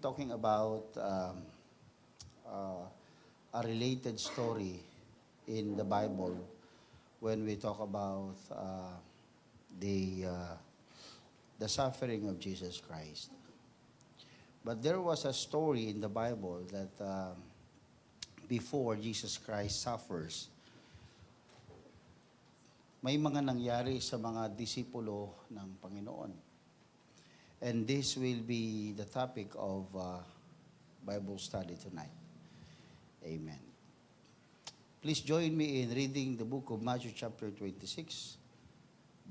Talking about a related story in the Bible when we talk about the uh, the suffering of Jesus Christ. But there was a story in the Bible that before Jesus Christ suffers, may mga nangyari sa mga disipulo ng Panginoon. And this will be the topic of Bible study tonight. Amen. Please join me in reading the book of Matthew chapter 26,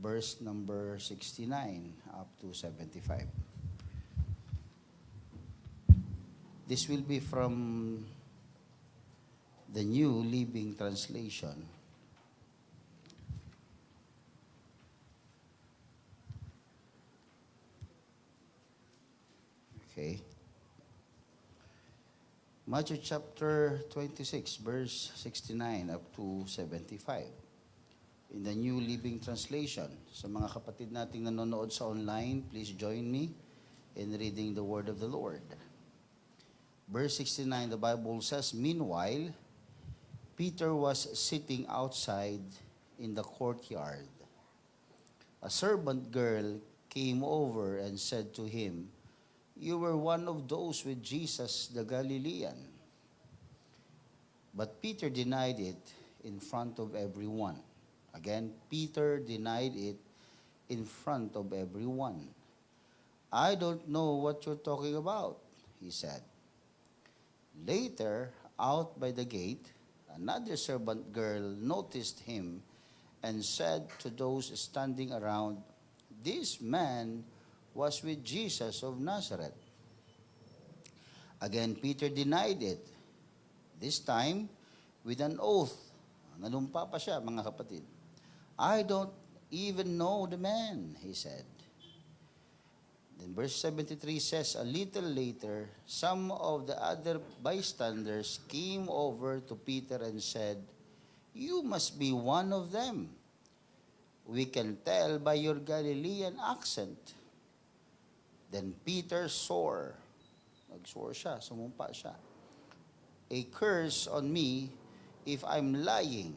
verse number 69 up to 75. This will be from the New Living Translation. Okay. Matthew chapter 26, verse 69 up to 75. In the New Living Translation. Sa mga kapatid nating nanonood sa online, please join me in reading the word of the Lord. Verse 69, the Bible says, "Meanwhile, Peter was sitting outside in the courtyard. A servant girl came over and said to him, 'You were one of those with Jesus the Galilean.' But Peter denied it in front of everyone." Again, Peter denied it in front of everyone. "I don't know what you're talking about," he said. Later, out by the gate, another servant girl noticed him and said to those standing around, "This man was with Jesus of Nazareth." Again, Peter denied it. This time, with an oath. Nanumpa pa siya, mga kapatid. "I don't even know the man," he said. Then verse 73 says, "A little later, some of the other bystanders came over to Peter and said, 'You must be one of them. We can tell by your Galilean accent.' Then Peter swore. Nag-swore siya, sumumpa siya. 'A curse on me if I'm lying.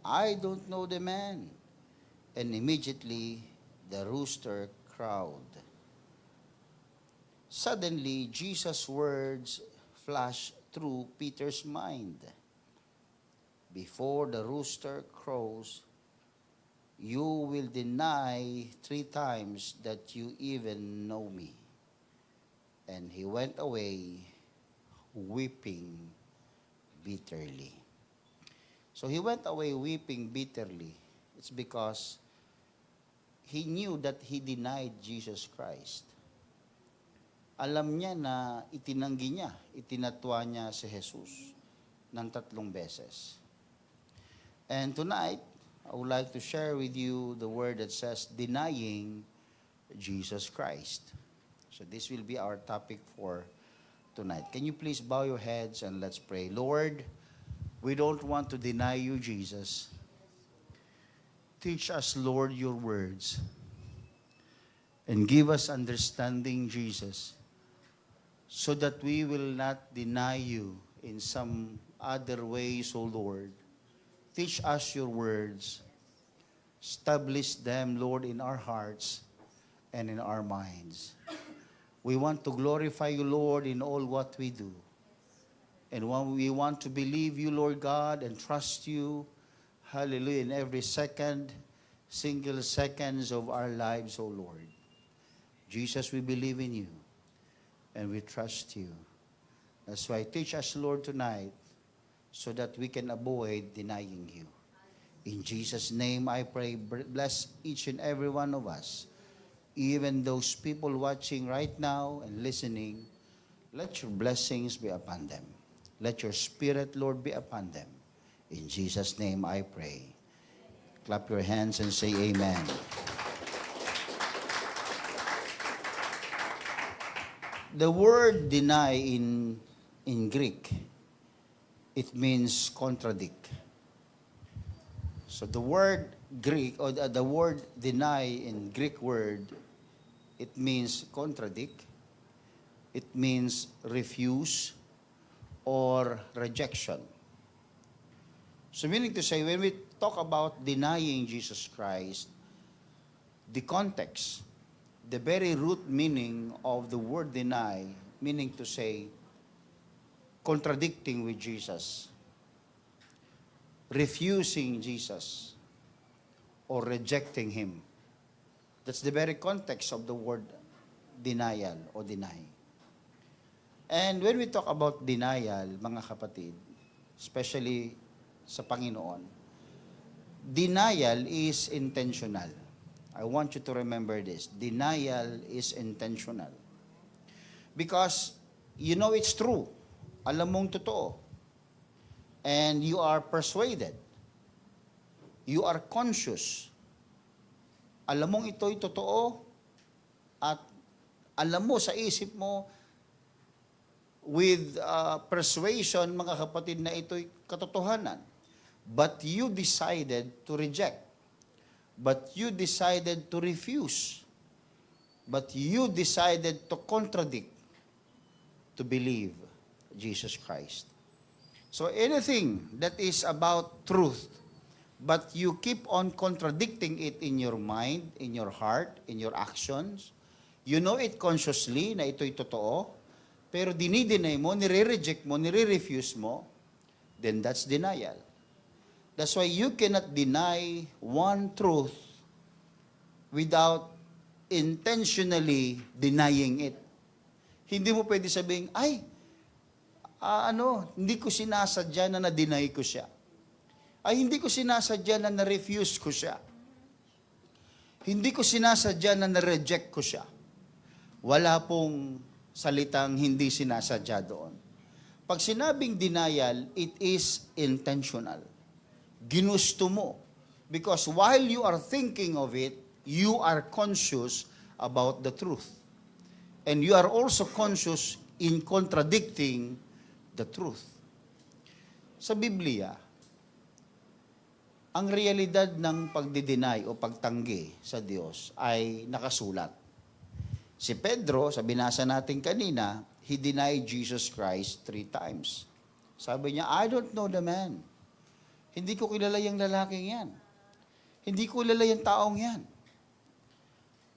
I don't know the man.' And immediately the rooster crowed. Suddenly, Jesus' words flashed through Peter's mind. 'Before the rooster crows, you will deny 3 times that you even know me.' And he went away weeping bitterly." So he went away weeping bitterly. It's because he knew that he denied Jesus Christ. Alam niya na itinanggi niya, itinatwa niya si Jesus ng 3 beses. And tonight, I would like to share with you the word that says, denying Jesus Christ. So this will be our topic for tonight. Can you please bow your heads and let's pray. Lord, we don't want to deny you, Jesus. Teach us, Lord, your words. And give us understanding, Jesus, so that we will not deny you in some other ways, O Lord. Teach us your words. Establish them, Lord, in our hearts and in our minds. We want to glorify you, Lord, in all what we do. And when we want to believe you, Lord God, and trust you, hallelujah, in every single seconds of our lives, O Lord. Jesus, we believe in you. And we trust you. That's why teach us, Lord, tonight so that we can avoid denying you. In Jesus' name I pray, bless each and every one of us. Even those people watching right now and listening, let your blessings be upon them. Let your spirit, Lord, be upon them. In Jesus' name I pray. Clap your hands and say amen. The word deny in Greek, it means contradict. So the word Greek, or the word deny in Greek word, it means contradict. It means refuse or rejection. So meaning to say, when we talk about denying Jesus Christ, the context, the very root meaning of the word deny, meaning to say, contradicting with Jesus, refusing Jesus, or rejecting Him. That's the very context of the word denial or deny. And when we talk about denial, mga kapatid, especially sa Panginoon, denial is intentional. I want you to remember this. Denial is intentional. Because you know it's true. Alam mong totoo. And you are persuaded. You are conscious. Alam mong ito'y totoo at alam mo sa isip mo with persuasion, mga kapatid, na ito'y katotohanan. But you decided to reject. But you decided to refuse. But you decided to contradict, to believe Jesus Christ. So anything that is about truth, but you keep on contradicting it in your mind, in your heart, in your actions, you know it consciously na ito'y totoo, pero dinideny mo, nire-reject mo, nire-refuse mo, then that's denial. That's why you cannot deny one truth without intentionally denying it. Hindi mo pwede sabihin, hindi ko sinasadya na na-deny ko siya. Ay, hindi ko sinasadya na na-refuse ko siya. Hindi ko sinasadya na na-reject ko siya. Wala pong salitang hindi sinasadya doon. Pag sinabing denial, it is intentional. Ginusto mo. Because while you are thinking of it, you are conscious about the truth. And you are also conscious in contradicting the truth. Sa Biblia, ang realidad ng pagdideny o pagtanggi sa Diyos ay nakasulat. Si Pedro, sa binasa natin kanina, he denied Jesus Christ 3 times. Sabi niya, I don't know the man. Hindi ko kilala yung lalaking yan. Hindi ko kilala yung taong yan.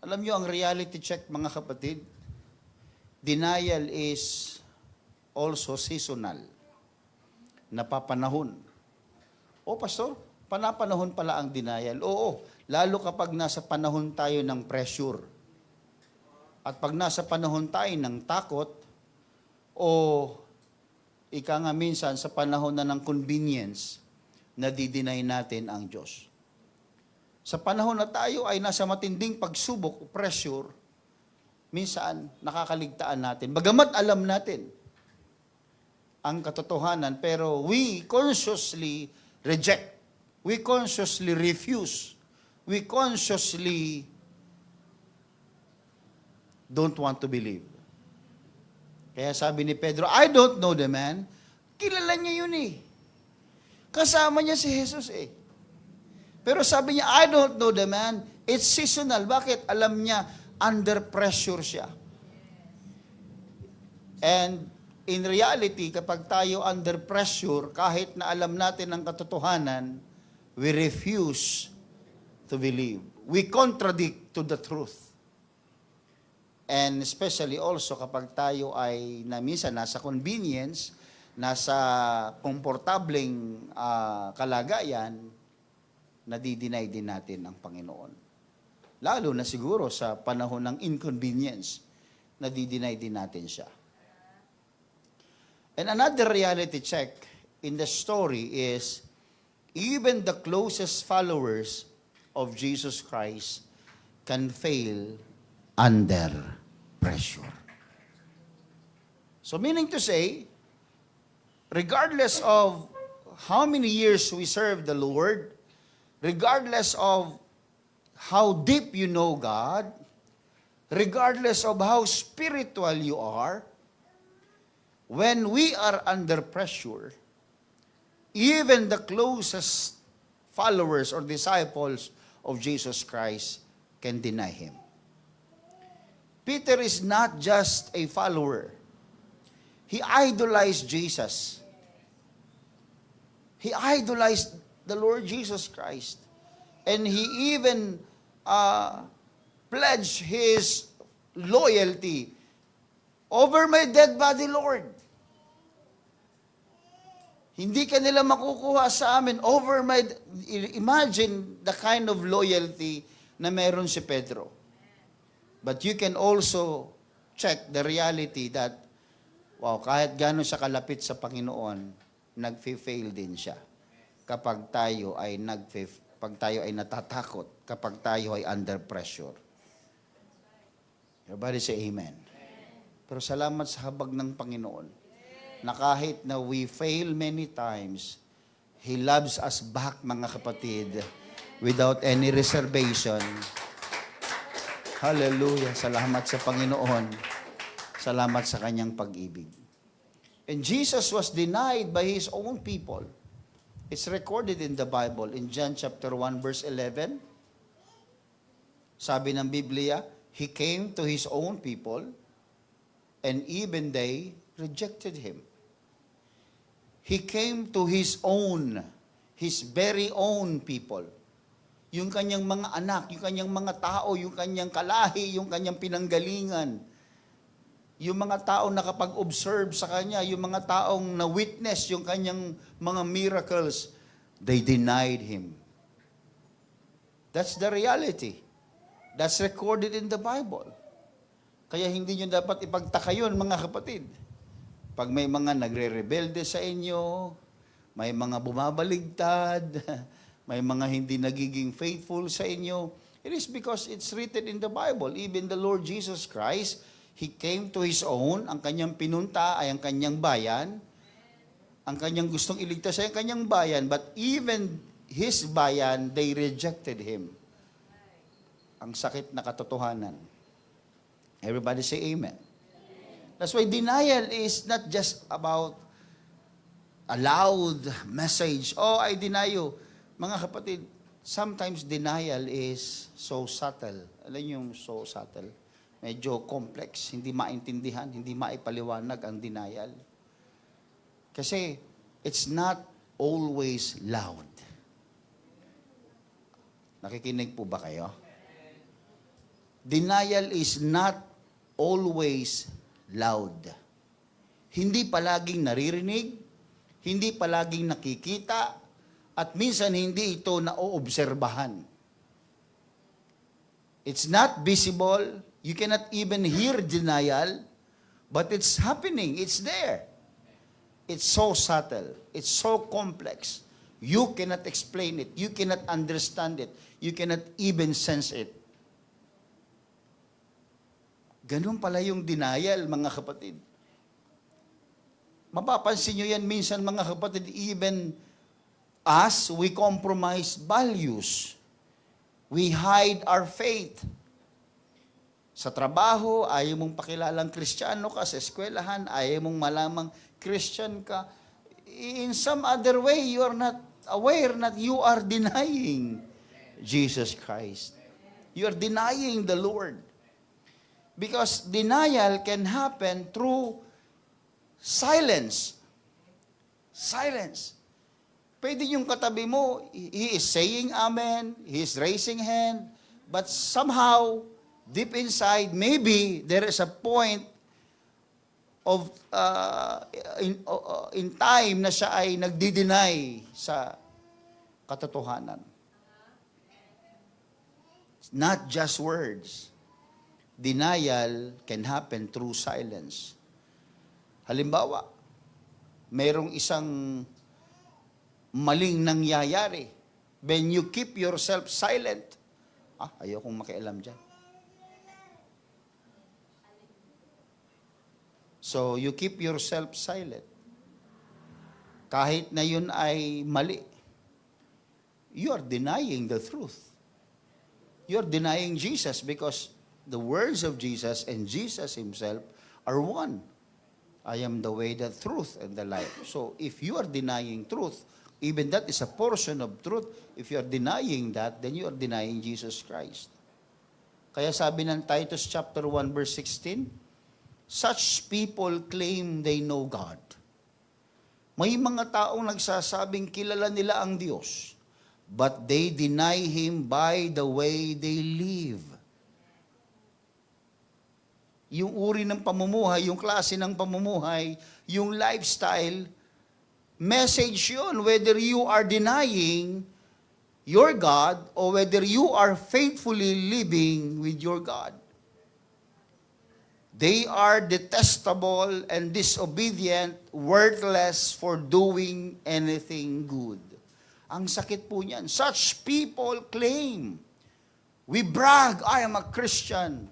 Alam niyo, ang reality check, mga kapatid, denial is also seasonal. Napapanahon. O, pastor, panapanahon pala ang denial. Oo, lalo kapag nasa panahon tayo ng pressure. At pag nasa panahon tayo ng takot, o ika nga minsan sa panahon na ng convenience, nadi-deny natin ang Diyos. Sa panahon na tayo ay nasa matinding pagsubok o pressure, minsan nakakaligtaan natin. Bagamat alam natin ang katotohanan, pero we consciously reject. We consciously refuse. We consciously don't want to believe. Kaya sabi ni Pedro, I don't know the man. Kilala niya yun eh. Kasama niya si Jesus eh. Pero sabi niya, I don't know the man. It's seasonal. Bakit? Alam niya, under pressure siya. And in reality, kapag tayo under pressure, kahit na alam natin ang katotohanan, we refuse to believe. We contradict to the truth. And especially also kapag tayo ay minsan nasa convenience, nasa komportableng kalagayan, nadi-deny din natin ang Panginoon. Lalo na siguro sa panahon ng inconvenience, nadi-deny din natin siya. And another reality check in the story is, even the closest followers of Jesus Christ can fail under pressure. So meaning to say, regardless of how many years we serve the Lord, regardless of how deep you know God, regardless of how spiritual you are, when we are under pressure, even the closest followers or disciples of Jesus Christ can deny Him. Peter is not just a follower. He idolized Jesus. He idolized the Lord Jesus Christ. And he even pledged his loyalty over my dead body, Lord. Hindi ka nila makukuha sa amin over my... Imagine the kind of loyalty na meron si Pedro. But you can also check the reality that, wow, kahit gano'n siya kalapit sa Panginoon, nag-fail din siya. Kapag tayo ay pag tayo ay natatakot, kapag tayo ay under pressure. Everybody say amen. Pero salamat sa habag ng Panginoon na kahit na we fail many times, He loves us back, mga kapatid, without any reservation. Hallelujah. Salamat sa Panginoon. Salamat sa kanyang pag-ibig. And Jesus was denied by His own people. It's recorded in the Bible in John chapter 1 verse 11. Sabi ng Biblia, He came to His own people and even they rejected Him. He came to His own, His very own people. Yung kanyang mga anak, yung kanyang mga tao, yung kanyang kalahi, yung kanyang pinanggalingan. Yung mga taong nakapag-observe sa kanya, yung mga taong na-witness yung kanyang mga miracles, they denied Him. That's the reality. That's recorded in the Bible. Kaya hindi nyo dapat ipagtaka yun, mga kapatid. Pag may mga nagre-rebelde sa inyo, may mga bumabaligtad, may mga hindi nagiging faithful sa inyo, it is because it's written in the Bible. Even the Lord Jesus Christ, He came to His own, ang kanyang pinunta ay ang kanyang bayan, ang kanyang gustong iligtas ay ang kanyang bayan, but even His bayan, they rejected Him. Ang sakit na katotohanan. Everybody say amen. That's why denial is not just about a loud message. Oh, I deny you. Mga kapatid, sometimes denial is so subtle. Alam niyo yung so subtle? Medyo complex, hindi maintindihan, hindi maipaliwanag ang denial. Kasi it's not always loud. Nakikinig po ba kayo? Denial is not always loud. Hindi palaging naririnig, hindi palaging nakikita, at minsan hindi ito naoobserbahan. It's not visible, you cannot even hear denial, but it's happening, it's there. It's so subtle, it's so complex. You cannot explain it, you cannot understand it, you cannot even sense it. Ganun pala yung denial, mga kapatid. Mapapansin nyo yan minsan, mga kapatid, even us, we compromise values. We hide our faith. Sa trabaho, ayaw mong pakilalang Kristiyano ka. Sa eskwelahan, ayaw mong malamang Christian ka. In some other way, you are not aware that you are denying Jesus Christ. You are denying the Lord. Because denial can happen through silence. Silence. Pwede yung katabi mo, he is saying amen, he is raising hand, but somehow, deep inside, maybe there is a point of in time na siya ay nagdi-deny sa katotohanan. It's not just words. Denial can happen through silence. Halimbawa, mayroong isang maling nangyayari. When you keep yourself silent, ayokong makialam dyan. So, you keep yourself silent. Kahit na yun ay mali, you are denying the truth. You are denying Jesus because the words of Jesus and Jesus Himself are one. I am the way, the truth, and the life. So, if you are denying truth, even that is a portion of truth. If you are denying that, then you are denying Jesus Christ. Kaya sabi ng Titus chapter 1 verse 16, such people claim they know God. May mga taong nagsasabing kilala nila ang Diyos, but they deny Him by the way they live. Yung uri ng pamumuhay, yung klase ng pamumuhay, yung lifestyle, message yun, whether you are denying your God or whether you are faithfully living with your God. They are detestable and disobedient, worthless for doing anything good. Ang sakit po niyan. Such people claim. We brag, I am a Christian.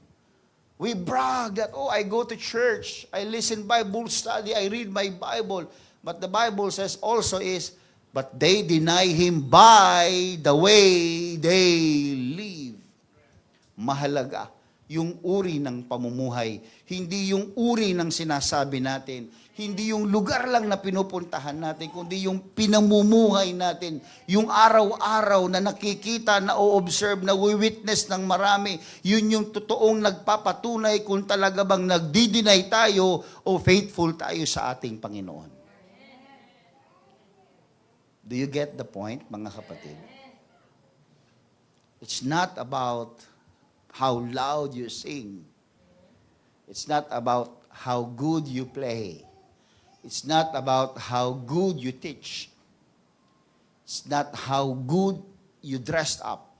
We brag that, oh, I go to church, I listen Bible study, I read my Bible. But the Bible says also is, but they deny Him by the way they live. Mahalaga yung uri ng pamumuhay, hindi yung uri ng sinasabi natin, hindi yung lugar lang na pinupuntahan natin, kundi yung pinamumuhay natin, yung araw-araw na nakikita, na o-observe, na witness ng marami, yun yung totoong nagpapatunay kung talaga bang nagdi-deny tayo o faithful tayo sa ating Panginoon. Do you get the point, mga kapatid? It's not about how loud you sing. It's not about how good you play. It's not about how good you teach. It's not how good you dressed up.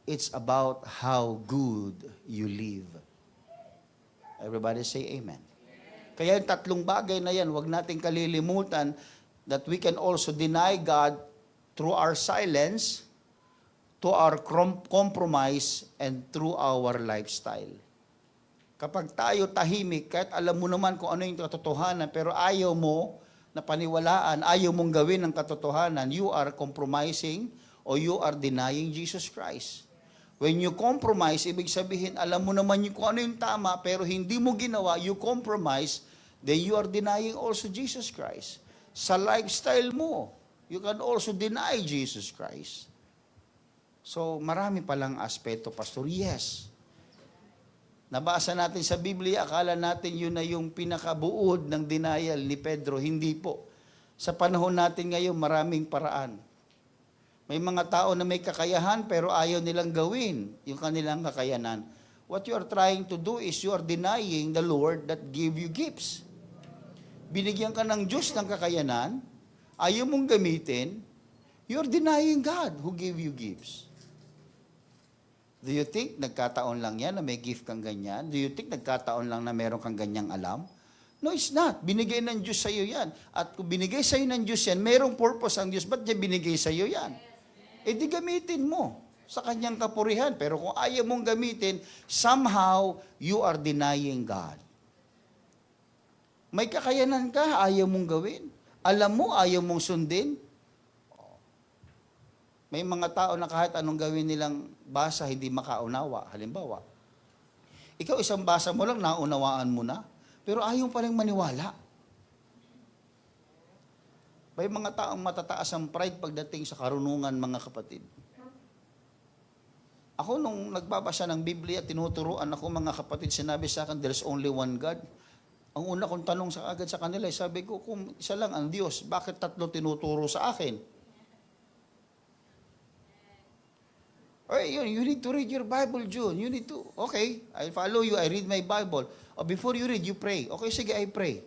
It's about how good you live. Everybody say amen. Kaya yung tatlong bagay na yan, huwag natin kalilimutan that we can also deny God through our silence, to our compromise, and through our lifestyle. Kapag tayo tahimik, kahit alam mo naman kung ano yung katotohanan, pero ayaw mo na paniwalaan, ayaw mong gawin ang katotohanan, you are compromising or you are denying Jesus Christ. When you compromise, ibig sabihin, alam mo naman yung kung ano yung tama, pero hindi mo ginawa, you compromise, then you are denying also Jesus Christ. Sa lifestyle mo, you can also deny Jesus Christ. So, marami palang aspeto, Pastor. Yes. Nabasa natin sa Biblia, akala natin yun na yung pinakabuod ng denial ni Pedro. Hindi po. Sa panahon natin ngayon, maraming paraan. May mga tao na may kakayahan pero ayaw nilang gawin yung kanilang kakayanan. What you are trying to do is you are denying the Lord that gave you gifts. Binigyan ka ng Diyos ng kakayanan, ayaw mong gamitin, you are denying God who gave you gifts. Do you think nagkataon lang yan na may gift kang ganyan? Do you think nagkataon lang na meron kang ganyang alam? No, it's not. Binigay ng Diyos sa iyo yan. At kung binigay sa iyo ng Diyos yan, merong purpose ang Diyos. Ba't niya binigay sa iyo yan? E di gamitin mo sa kanyang kapurihan. Pero kung ayaw mong gamitin, somehow you are denying God. May kakayanan ka, ayaw mong gawin. Alam mo, ayaw mong sundin. May mga tao na kahit anong gawin nilang basa, hindi makaunawa. Halimbawa, ikaw isang basa mo lang, naunawaan mo na, pero ayaw pa rin maniwala. May mga taong matataas ang pride pagdating sa karunungan, mga kapatid. Ako nung nagbabasa ng Biblia, tinuturuan ako, mga kapatid, sinabi sa akin, there's only one God. Ang una kong tanong sa agad sa kanila, sabi ko, kung isa lang ang Diyos, bakit tatlo tinuturo sa akin? You need to read your Bible, June. You need to, okay, I'll follow you, I read my Bible. O before you read, you pray. Okay, sige, I pray.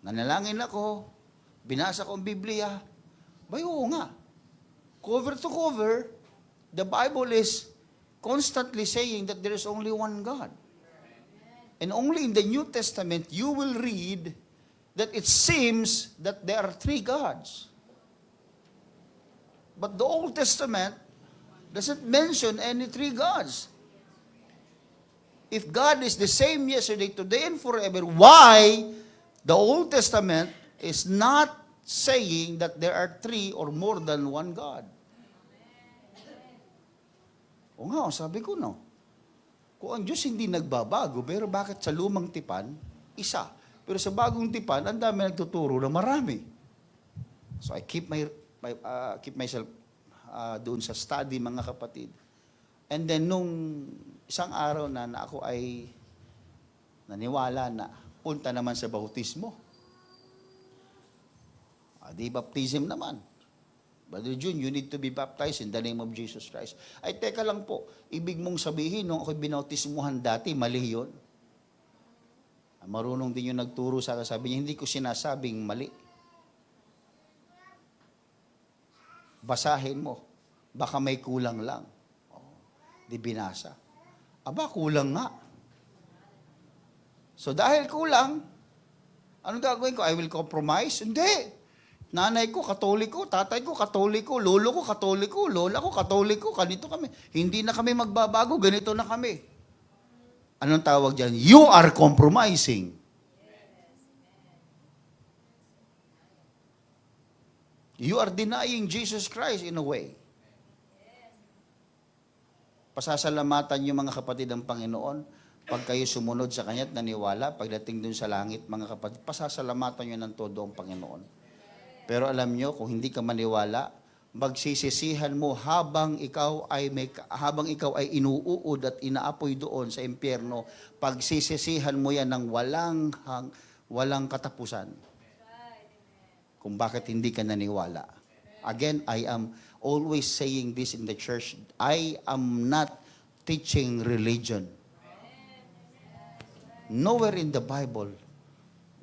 Nanalangin ako, binasa ko ang Biblia. Bay, oo nga. Cover to cover, the Bible is constantly saying that there is only one God. And only in the New Testament, you will read that it seems that there are three gods. But the Old Testament doesn't mention any three gods. If God is the same yesterday, today, and forever, why the Old Testament is not saying that there are three or more than one God? O nga, sabi ko, no. Kung ang Diyos hindi nagbabago, pero bakit sa lumang tipan, isa. Pero sa bagong tipan, ang dami nagtuturo na marami. So I keep myself doon sa study, mga kapatid. And then nung isang araw na ako ay naniwala na punta naman sa bautismo. Di baptism naman. Brother June, you need to be baptized in the name of Jesus Christ. Ay, teka lang po. Ibig mong sabihin, nung ako'y binautismuhan dati, mali yun. Marunong din yung nagturo sa akin. Sabi niya, hindi ko sinasabing mali. Basahin mo. Baka may kulang lang. Di binasa. Aba, kulang nga. So dahil kulang, anong gagawin ko? I will compromise? Hindi. Nanay ko, katoliko, tatay ko, katoliko, lolo ko, katoliko, lola ko, katoliko, ganito kami. Hindi na kami magbabago, ganito na kami. Anong tawag dyan? You are compromising. You are denying Jesus Christ in a way. Pasasalamatan yung mga kapatid ng Panginoon pag kayo sumunod sa Kanya at naniwala, pagdating dun sa langit, mga kapatid, pasasalamatan nyo ng todo ang Panginoon. Pero alam nyo, kung hindi ka maniwala, magsisisihan mo habang ikaw ay inuuod at inaapoy doon sa impyerno, pagsisisihan mo yan ng walang katapusan. Kung bakit hindi ka naniwala. Again, I am always saying this in the church, I am not teaching religion. Nowhere in the Bible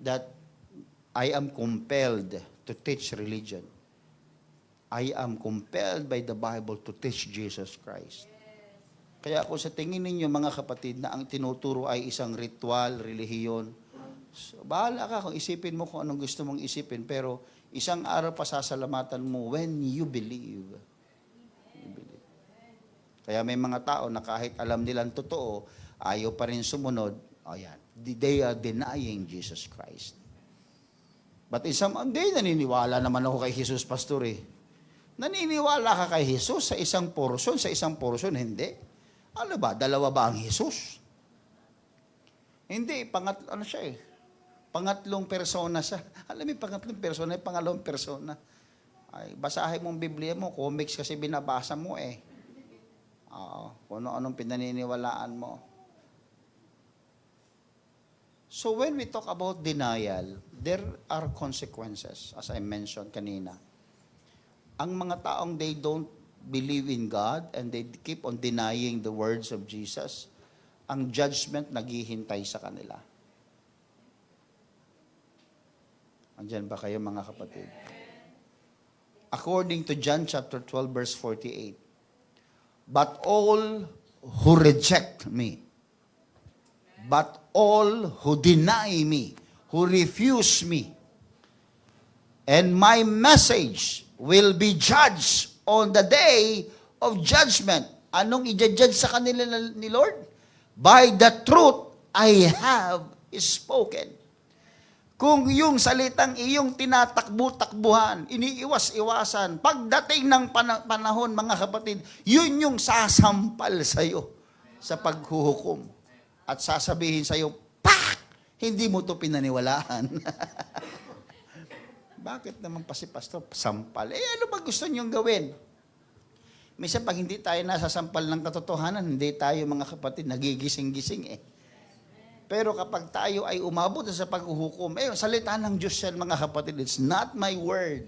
that I am compelled to teach religion. I am compelled by the Bible to teach Jesus Christ. Kaya kung sa tingin ninyo mga kapatid na ang tinuturo ay isang ritual, relihiyon, so, bahala ka kung isipin mo kung anong gusto mong isipin, pero isang araw pasasalamatan mo when you believe. You believe. Kaya may mga tao na kahit alam nilang totoo, ayaw pa rin sumunod, ayan, they are denying Jesus Christ. But hindi, naniniwala naman ako kay Jesus, pastor eh. Naniniwala ka kay Jesus sa isang portion, hindi. Ano ba, dalawa ba ang Jesus? Hindi, pangatlong persona siya. Alam mo, pangatlong persona, pangalawang persona. Ay, basahin mong Biblia mo, comics kasi binabasa mo eh. Kung anong pinaniniwalaan mo. So when we talk about denial, there are consequences, as I mentioned kanina. Ang mga taong they don't believe in God and they keep on denying the words of Jesus, ang judgment naghihintay sa kanila. Andyan ba kayo mga kapatid? According to John chapter 12 verse 48, but all who reject me, but all who deny me, who refuse me, and my message will be judged on the day of judgment. Anong i-judge sa kanila ni Lord? By the truth I have spoken. Kung yung salitang iyong tinatakbo-takbuhan, iniiwas-iwasan, pagdating ng panahon, mga kapatid, yun yung sasampal sa'yo sa paghuhukom. At sasabihin sa'yo, pak! Hindi mo to pinaniwalaan. Bakit naman pa si pastor? Sampal. Ano ba gusto niyong gawin? Minsan pag hindi tayo nasasampal ng katotohanan, hindi tayo mga kapatid nagigising-gising eh. Pero kapag tayo ay umabot sa paghuhukom, salita ng Diyos yan mga kapatid, it's not my word.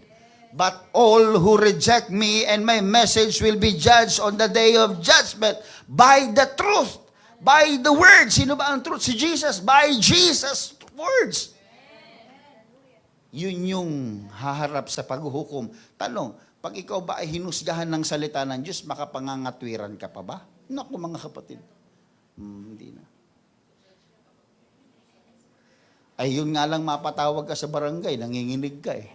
But all who reject me and my message will be judged on the day of judgment by the truth. By the words. Sino ba ang truth? Si Jesus. By Jesus' words. Yun yung haharap sa paghuhukom. Tanong, pag ikaw ba ay hinusgahan ng salita ng Diyos, makapangangatwiran ka pa ba? Naku mga kapatid. Hindi na. Ay yun nga lang mapatawag ka sa barangay, nanginginig ka eh.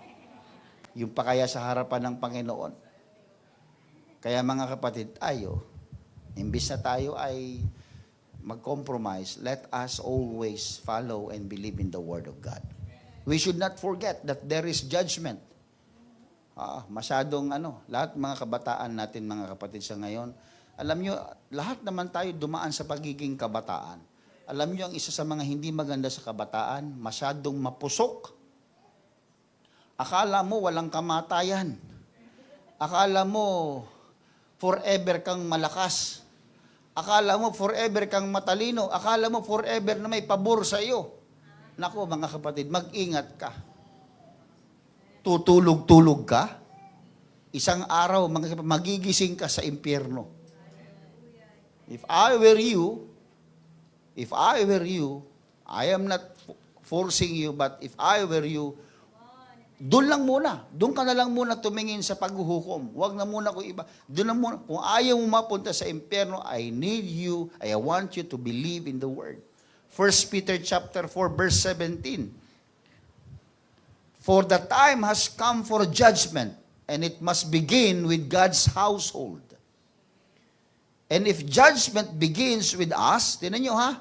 Yung pa kaya sa harapan ng Panginoon. Kaya mga kapatid, imbis na tayo ay mag-compromise, let us always follow and believe in the Word of God. We should not forget that there is judgment. Masyadong lahat mga kabataan natin, mga kapatid sa ngayon, alam nyo, lahat naman tayo dumaan sa pagiging kabataan. Alam nyo, ang isa sa mga hindi maganda sa kabataan, masyadong mapusok. Akala mo walang kamatayan. Akala mo forever kang malakas. Akala mo forever kang matalino. Akala mo forever na may pabor sa iyo. Nako mga kapatid, mag-ingat ka. Tutulog-tulog ka. Isang araw, magigising ka sa impyerno. If I were you, I am not forcing you, but if I were you, doon ka na lang muna tumingin sa paghuhukom. Huwag na muna kung iba. Doon na muna. Kung ayaw mo mapunta sa impyerno, I want you to believe in the word. 1 Peter chapter 4, verse 17. For the time has come for judgment, and it must begin with God's household. And if judgment begins with us, tinan nyo ha,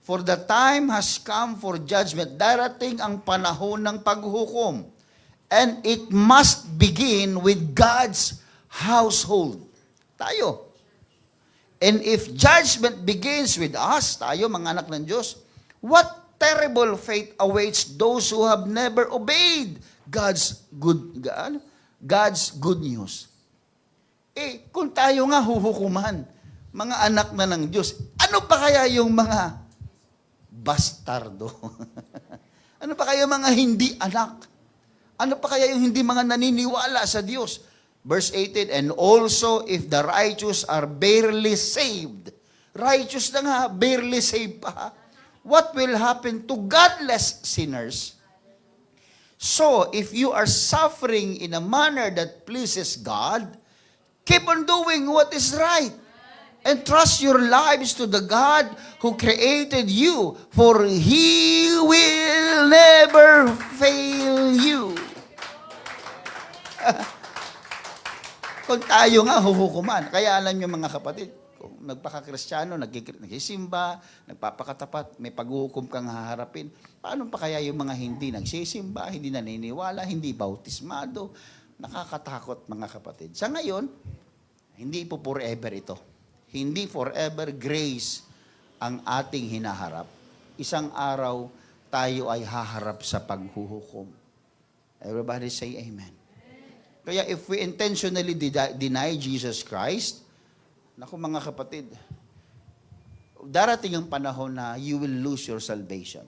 for the time has come for judgment, darating ang panahon ng paghuhukom. And it must begin with God's household. Tayo. And if judgment begins with us, tayo mga anak ng Diyos, what terrible fate awaits those who have never obeyed God's good news. Kung tayo nga huhukuman, mga anak na ng Diyos, ano pa kaya yung mga bastardo? Ano pa kaya mga hindi anak? Ano pa kaya yung hindi mga naniniwala sa Diyos? Verse 18, and also if the righteous are barely saved. Righteous na nga, barely saved pa. What will happen to godless sinners? So, if you are suffering in a manner that pleases God, keep on doing what is right. And trust your lives to the God who created you, for He will never fail you. Kung tayo nga huhukuman, kaya alam niyo mga kapatid, kung nagpaka-Kristiyano, nagsisimba, nagpapakatapat, may paghuhukom kang haharapin, paano pa kaya yung mga hindi nagsisimba, hindi naniniwala, hindi bautismado? Nakakatakot mga kapatid. Sa ngayon, hindi po forever ito. Hindi forever grace ang ating hinaharap. Isang araw, tayo ay haharap sa paghuhukom. Everybody say amen. Kaya if we intentionally deny Jesus Christ, naku mga kapatid, darating ang panahon na you will lose your salvation.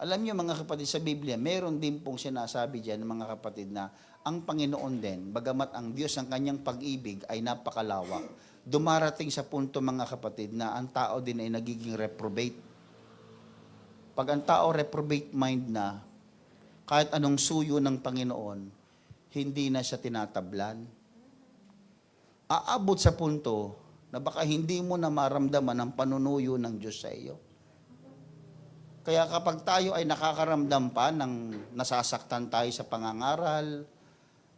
Alam niyo mga kapatid, sa Biblia, meron din pong sinasabi dyan mga kapatid na ang Panginoon din, bagamat ang Diyos ang kanyang pag-ibig ay napakalawak, dumarating sa punto mga kapatid na ang tao din ay nagiging reprobate. Pag ang tao reprobate mind na, kahit anong suyo ng Panginoon, hindi na siya tinatablan. Aabot sa punto na baka hindi mo na maramdaman ang panunuyo ng Diyos sa iyo. Kaya kapag tayo ay nakakaramdam pa ng nasasaktan tayo sa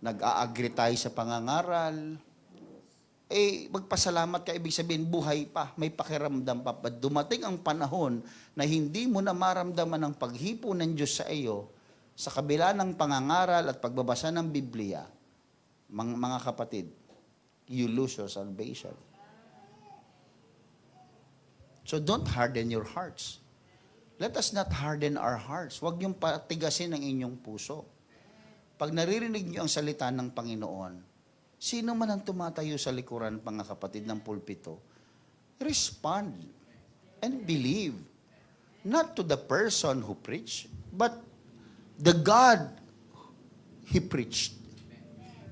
nag-a-agree tayo sa pangangaral, magpasalamat ka, ibig sabihin buhay pa, may pakiramdam pa. But dumating ang panahon na hindi mo na maramdaman ang paghipo ng Diyos sa iyo, sa kabila ng pangangaral at pagbabasa ng Biblia, mga kapatid, you lose your salvation. So don't harden your hearts. Let us not harden our hearts. Huwag niyong patigasin ang inyong puso. Pag naririnig niyo ang salita ng Panginoon, sino man ang tumatayo sa likuran, mga kapatid, ng pulpito, respond and believe. Not to the person who preached, but the God He preached.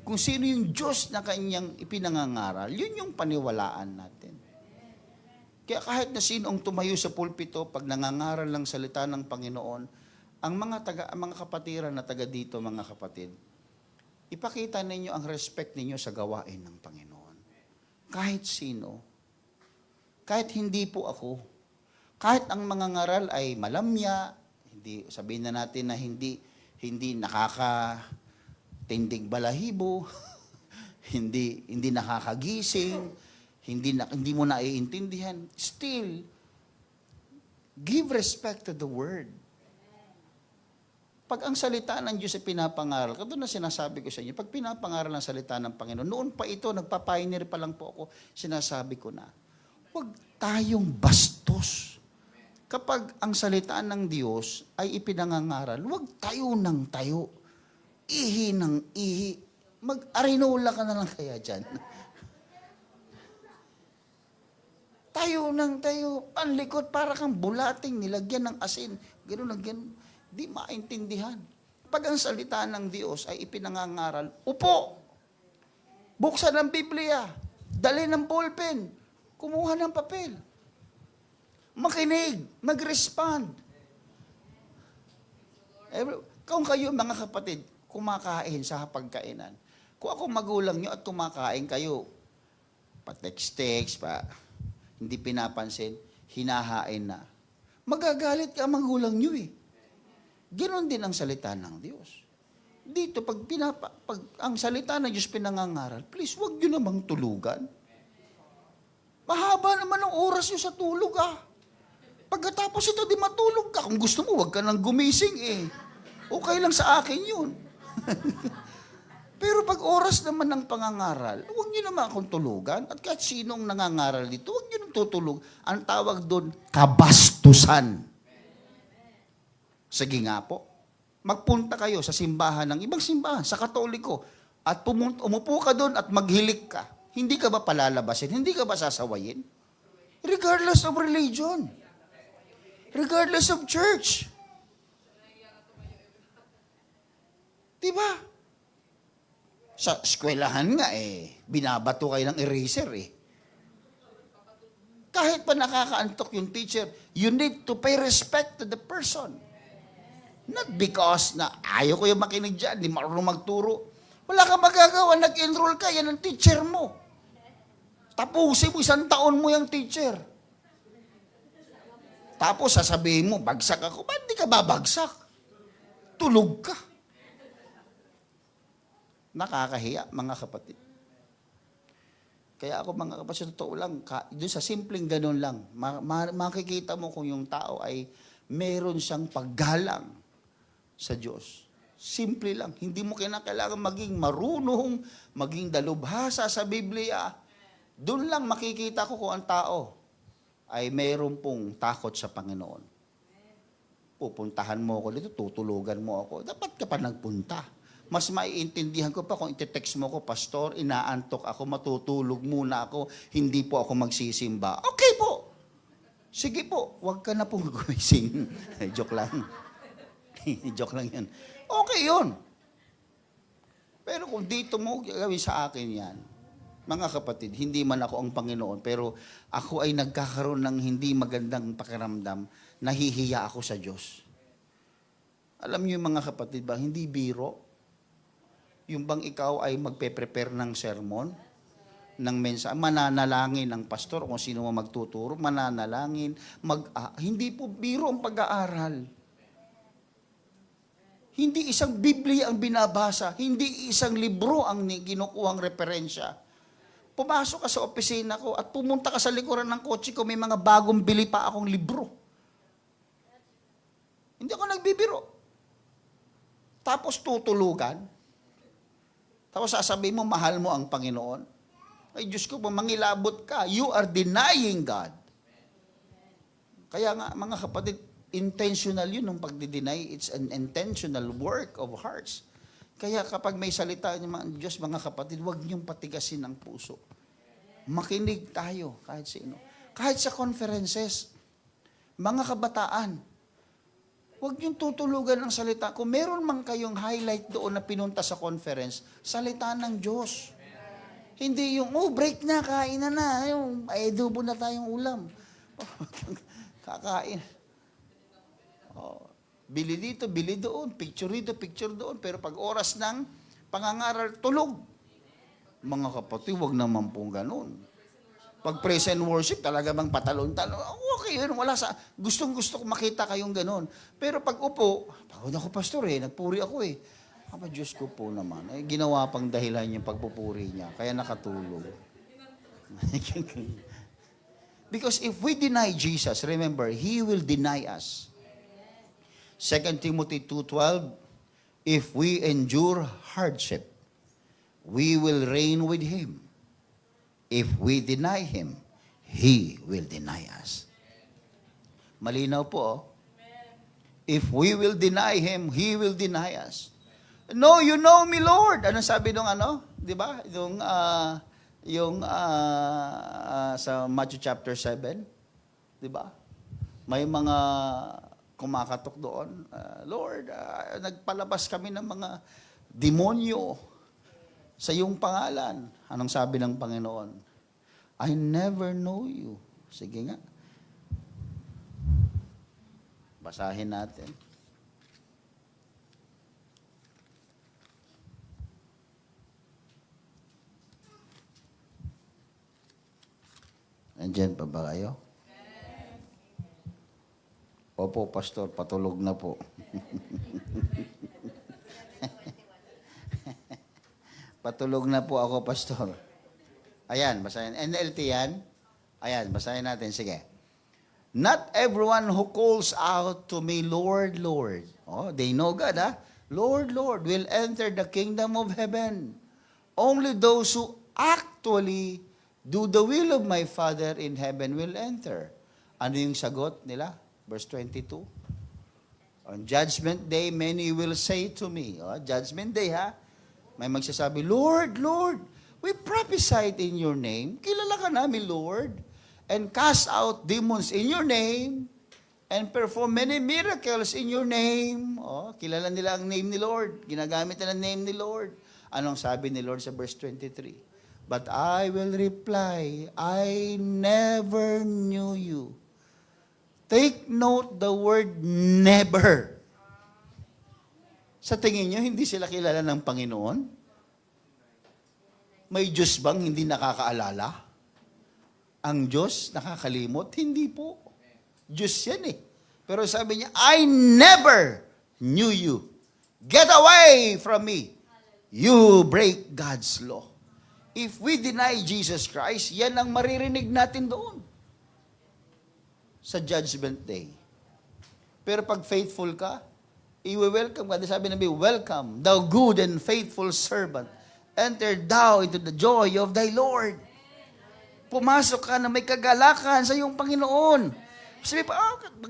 Kung sino yung Diyos na kanyang ipinangangaral, yun yung paniwalaan natin. Kaya kahit na sino ang tumayo sa pulpito, pag nangangaral ng salita ng Panginoon, ang mga kapatiran na taga dito, mga kapatid, ipakita ninyo ang respect ninyo sa gawain ng Panginoon. Kahit sino, kahit hindi po ako, kahit ang mga ngaral ay malamya, hindi, sabihin na natin na hindi nakakatindig balahibo, hindi nakakagising, hindi mo naiintindihan, still, give respect to the word. Pag ang salita ng Diyos ay pinapangaral, katulad na sinasabi ko sa inyo, pag pinapangaral ang salita ng Panginoon, noon pa ito, nagpa-pioneer pa lang po ako, sinasabi ko na, huwag tayong bastos. Kapag ang salita ng Diyos ay ipinangangaral, huwag tayo ng tayo, ihi ng ihi, mag-arinola ka na lang kaya dyan. tayo, panlikot, para kang bulating, nilagyan ng asin. Ganun. Di maintindihan. Pag ang salita ng Diyos ay ipinangangaral, upo, buksan ang Biblia, dali ng ballpen, kumuha ng papel, makinig, mag-respond. Kung kayo mga kapatid, kumakain sa pagkainan, kung ako magulang nyo at kumakain kayo, pa-text, hindi pinapansin, hinahain na. Magagalit ka magulang nyo eh. Ganon din ang salita ng Diyos. Dito, pag ang salita ng Diyos pinangangaral, please, huwag nyo namang tulugan. Mahaba naman ang oras nyo sa tulog Pagkatapos ito, di matulog ka. Kung gusto mo, huwag ka nang gumising eh. Okay lang sa akin yun. Pero pag oras naman ng pangangaral, huwag nyo naman akong tulugan. At kahit sinong nangangaral dito, huwag nyo nang tutulog. Ang tawag doon, kabastusan. Sige nga po, magpunta kayo sa simbahan ng ibang simbahan, sa Katoliko, at umupo ka doon at maghilik ka. Hindi ka ba palalabasin? Hindi ka ba sasawayin? Regardless of religion. Regardless of church. Diba? Sa eskwelahan nga binabato kayo ng eraser Kahit pa nakakaantok yung teacher, you need to pay respect to the person. Not because na ayaw ko yung makinig dyan, di marunong magturo. Wala kang magagawa, nag-enroll ka, yan ang teacher mo. Tapusin mo, 1 taon mo yung teacher. Tapos sasabihin mo, bagsak ako. Ba't di ka babagsak? Tulog ka. Nakakahiya, mga kapatid. Kaya ako, mga kapatid, sa totoo lang, doon sa simpleng ganun lang, makikita mo kung yung tao ay meron siyang paggalang sa Diyos. Simple lang. Hindi mo kailangan maging marunong, maging dalubhasa sa Biblia. Doon lang makikita ko kung ang tao ay mayroon pong takot sa Panginoon. Pupuntahan mo ako dito, tutulugan mo ako. Dapat ka pa nagpunta. Mas maiintindihan ko pa kung iti-text mo ko, Pastor, inaantok ako, matutulog muna ako, hindi po ako magsisimba. Okay po. Sige po, huwag ka na pong gumising. Joke lang. Joke lang yan. Okay yun. Pero kung dito mo gawin sa akin yan, mga kapatid, hindi man ako ang Panginoon, pero ako ay nagkakaroon ng hindi magandang pakiramdam, nahihiya ako sa Diyos. Alam niyo mga kapatid ba, hindi biro. Yung bang ikaw ay magpe-prepare ng sermon, ng mensahe, mananalangin ng pastor, kung sino mo magtuturo, mananalangin, hindi po biro ang pag-aaral. Hindi isang Biblia ang binabasa, hindi isang libro ang kinukuhang referensya. Pumasok ka sa opisina ko at pumunta ka sa likuran ng kotse ko, may mga bagong bili pa akong libro. Hindi ako nagbibiro. Tapos tutulugan. Tapos sasabihin mo, mahal mo ang Panginoon. Ay Diyos ko, mangilabot ka. You are denying God. Kaya nga, mga kapatid, intentional yun ng pagdi-deny. It's an intentional work of hearts. Kaya kapag may salita ng Diyos, mga kapatid, huwag niyong patigasin ang puso. Makinig tayo kahit sino. Kahit sa conferences, mga kabataan, huwag niyong tutulugan ng salita. Kung meron man kayong highlight doon na pinunta sa conference, salita ng Diyos. Hindi yung, break na, kain na. Yung, adobo na tayong ulam. Kakain. Bili dito, bili doon, picture dito, picture doon. Pero pag oras ng pangangaral, tulog. Mga kapatid, huwag naman pong ganun. Pag praise and worship, talaga bang patalon-talon? Okay, yun, wala sa, gustong-gusto ko makita kayong ganun. Pero pag upo, pagod ako pastor nagpuri ako Diyos ko po naman. Ginawa pang dahilan yung pagpupuri niya, kaya nakatulog. Because if we deny Jesus, remember, He will deny us. 2 Timothy 2:12, if we endure hardship, we will reign with Him. If we deny Him, He will deny us. Malinaw po, If we will deny Him, He will deny us. No, you know me, Lord. Ano sabi nung Di ba? Yung Yung sa Matthew chapter 7, di ba? May mga kumakatok doon. Lord, nagpalabas kami ng mga demonyo sa iyong pangalan. Anong sabi ng Panginoon? I never know you. Sige nga. Basahin natin. Andyan pa ba kayo? Opo, Pastor, patulog na po. Patulog na po ako, Pastor. Ayan, basahin. NLT yan. Ayan, basahin natin. Sige. Not everyone who calls out to me, Lord, Lord. Oh, they know God, ha? Lord, Lord, will enter the kingdom of heaven. Only those who actually do the will of my Father in heaven will enter. Ano yung sagot nila? Verse 22. On judgment day, many will say to me, judgment day, ha? May magsasabi, Lord, Lord, we prophesied in your name. Kilala ka namin, Lord. And cast out demons in your name. And perform many miracles in your name. Kilala nila ang name ni Lord. Ginagamit nila ang name ni Lord. Anong sabi ni Lord sa verse 23? But I will reply, I never knew you. Take note the word never. Sa tingin nyo, hindi sila kilala ng Panginoon? May Diyos bang hindi nakakaalala? Ang Diyos nakakalimot? Hindi po. Diyos yan eh. Pero sabi niya, I never knew you. Get away from me. You break God's law. If we deny Jesus Christ, yan ang maririnig natin doon sa judgment day. Pero pag faithful ka, i-welcome ka. Sabi nabi, welcome, thou good and faithful servant. Enter thou into the joy of thy Lord. Pumasok ka na may kagalakan sa iyong Panginoon. Sabi pa,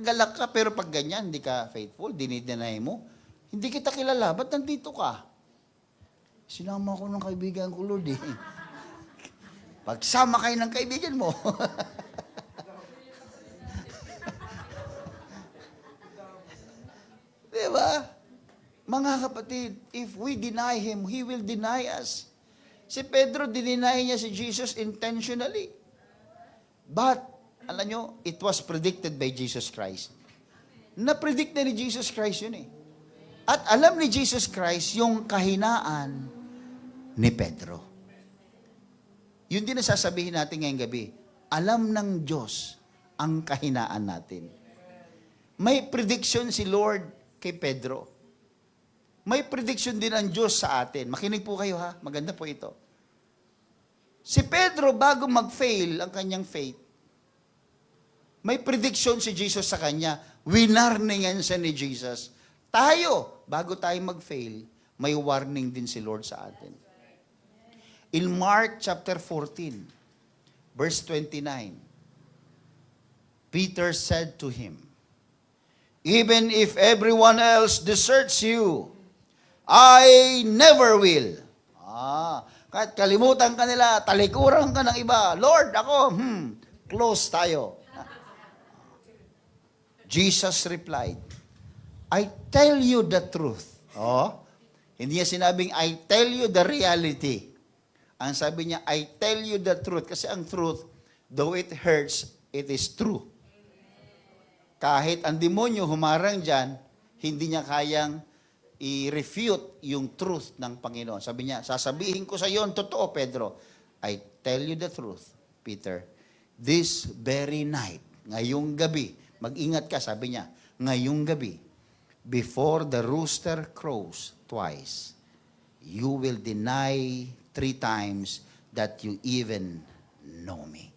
galak ka, pero pag ganyan, hindi ka faithful, dinideny mo, hindi kita kilala, ba't nandito ka? Sinama ko ng kaibigan ko, Lord, eh. Pagsama kayo ng kaibigan mo. Diba? Mga kapatid, if we deny Him, He will deny us. Si Pedro, dininay niya si Jesus intentionally. But, alam nyo, it was predicted by Jesus Christ. Na-predict na ni Jesus Christ yun eh. At alam ni Jesus Christ yung kahinaan ni Pedro. Yun din ang sasabihin natin ngayong gabi. Alam ng Diyos ang kahinaan natin. May prediction si Lord kay Pedro. May prediction din ang Diyos sa atin. Makinig po kayo ha, maganda po ito. Si Pedro, bago mag-fail ang kanyang faith, may prediction si Jesus sa kanya. Winarningan siya ni Jesus. Tayo, bago tayo mag-fail, may warning din si Lord sa atin. In Mark chapter 14, verse 29, Peter said to him, even if everyone else deserts you, I never will. Kahit kalimutan ka nila, talikuran ka ng iba, Lord, ako, close tayo. Jesus replied, I tell you the truth. Hindi niya sinabing, I tell you the reality. Ang sabi niya, I tell you the truth. Kasi ang truth, though it hurts, it is true. Kahit ang demonyo humarang dyan, hindi niya kayang i-refute yung truth ng Panginoon. Sabi niya, sasabihin ko sa iyo ang totoo, Pedro. I tell you the truth, Peter. This very night, ngayong gabi, mag-ingat ka, sabi niya, ngayong gabi, before the rooster crows twice, you will deny 3 times that you even know me.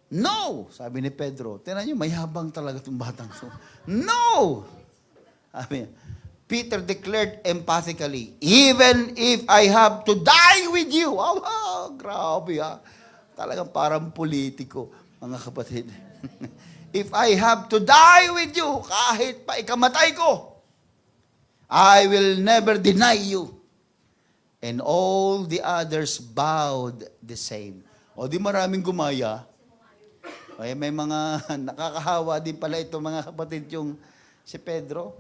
No! Sabi ni Pedro. Tingnan niyo, mayabang talaga itong batang to. No! Sabi, Peter declared emphatically, even if I have to die with you. Grabe ha. Talagang parang politiko, mga kapatid. If I have to die with you, kahit pa ikamatay ko, I will never deny you. And all the others bowed the same. O di maraming gumaya. Kaya may mga nakakahawa din pala ito mga kapatid yung si Pedro.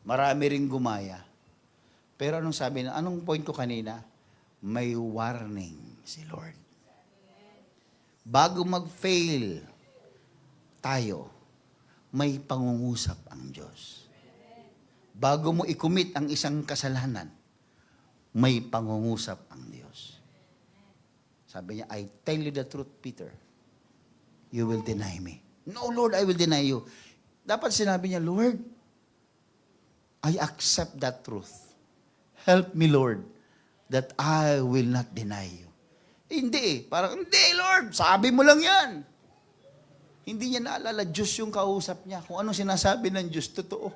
Marami ring gumaya. Pero anong sabi na, anong point ko kanina? May warning si Lord. Bago mag-fail tayo, may pangungusap ang Diyos. Bago mo i-commit ang isang kasalanan, may pangungusap ang Diyos. Sabi niya, I tell you the truth, Peter. You will deny me. No, Lord, I will deny you. Dapat sinabi niya, Lord, I accept that truth. Help me, Lord, that I will not deny you. Hindi. Parang, hindi, Lord, sabi mo lang yan. Hindi niya naalala, Diyos yung kausap niya. Kung anong sinasabi ng Diyos, totoo.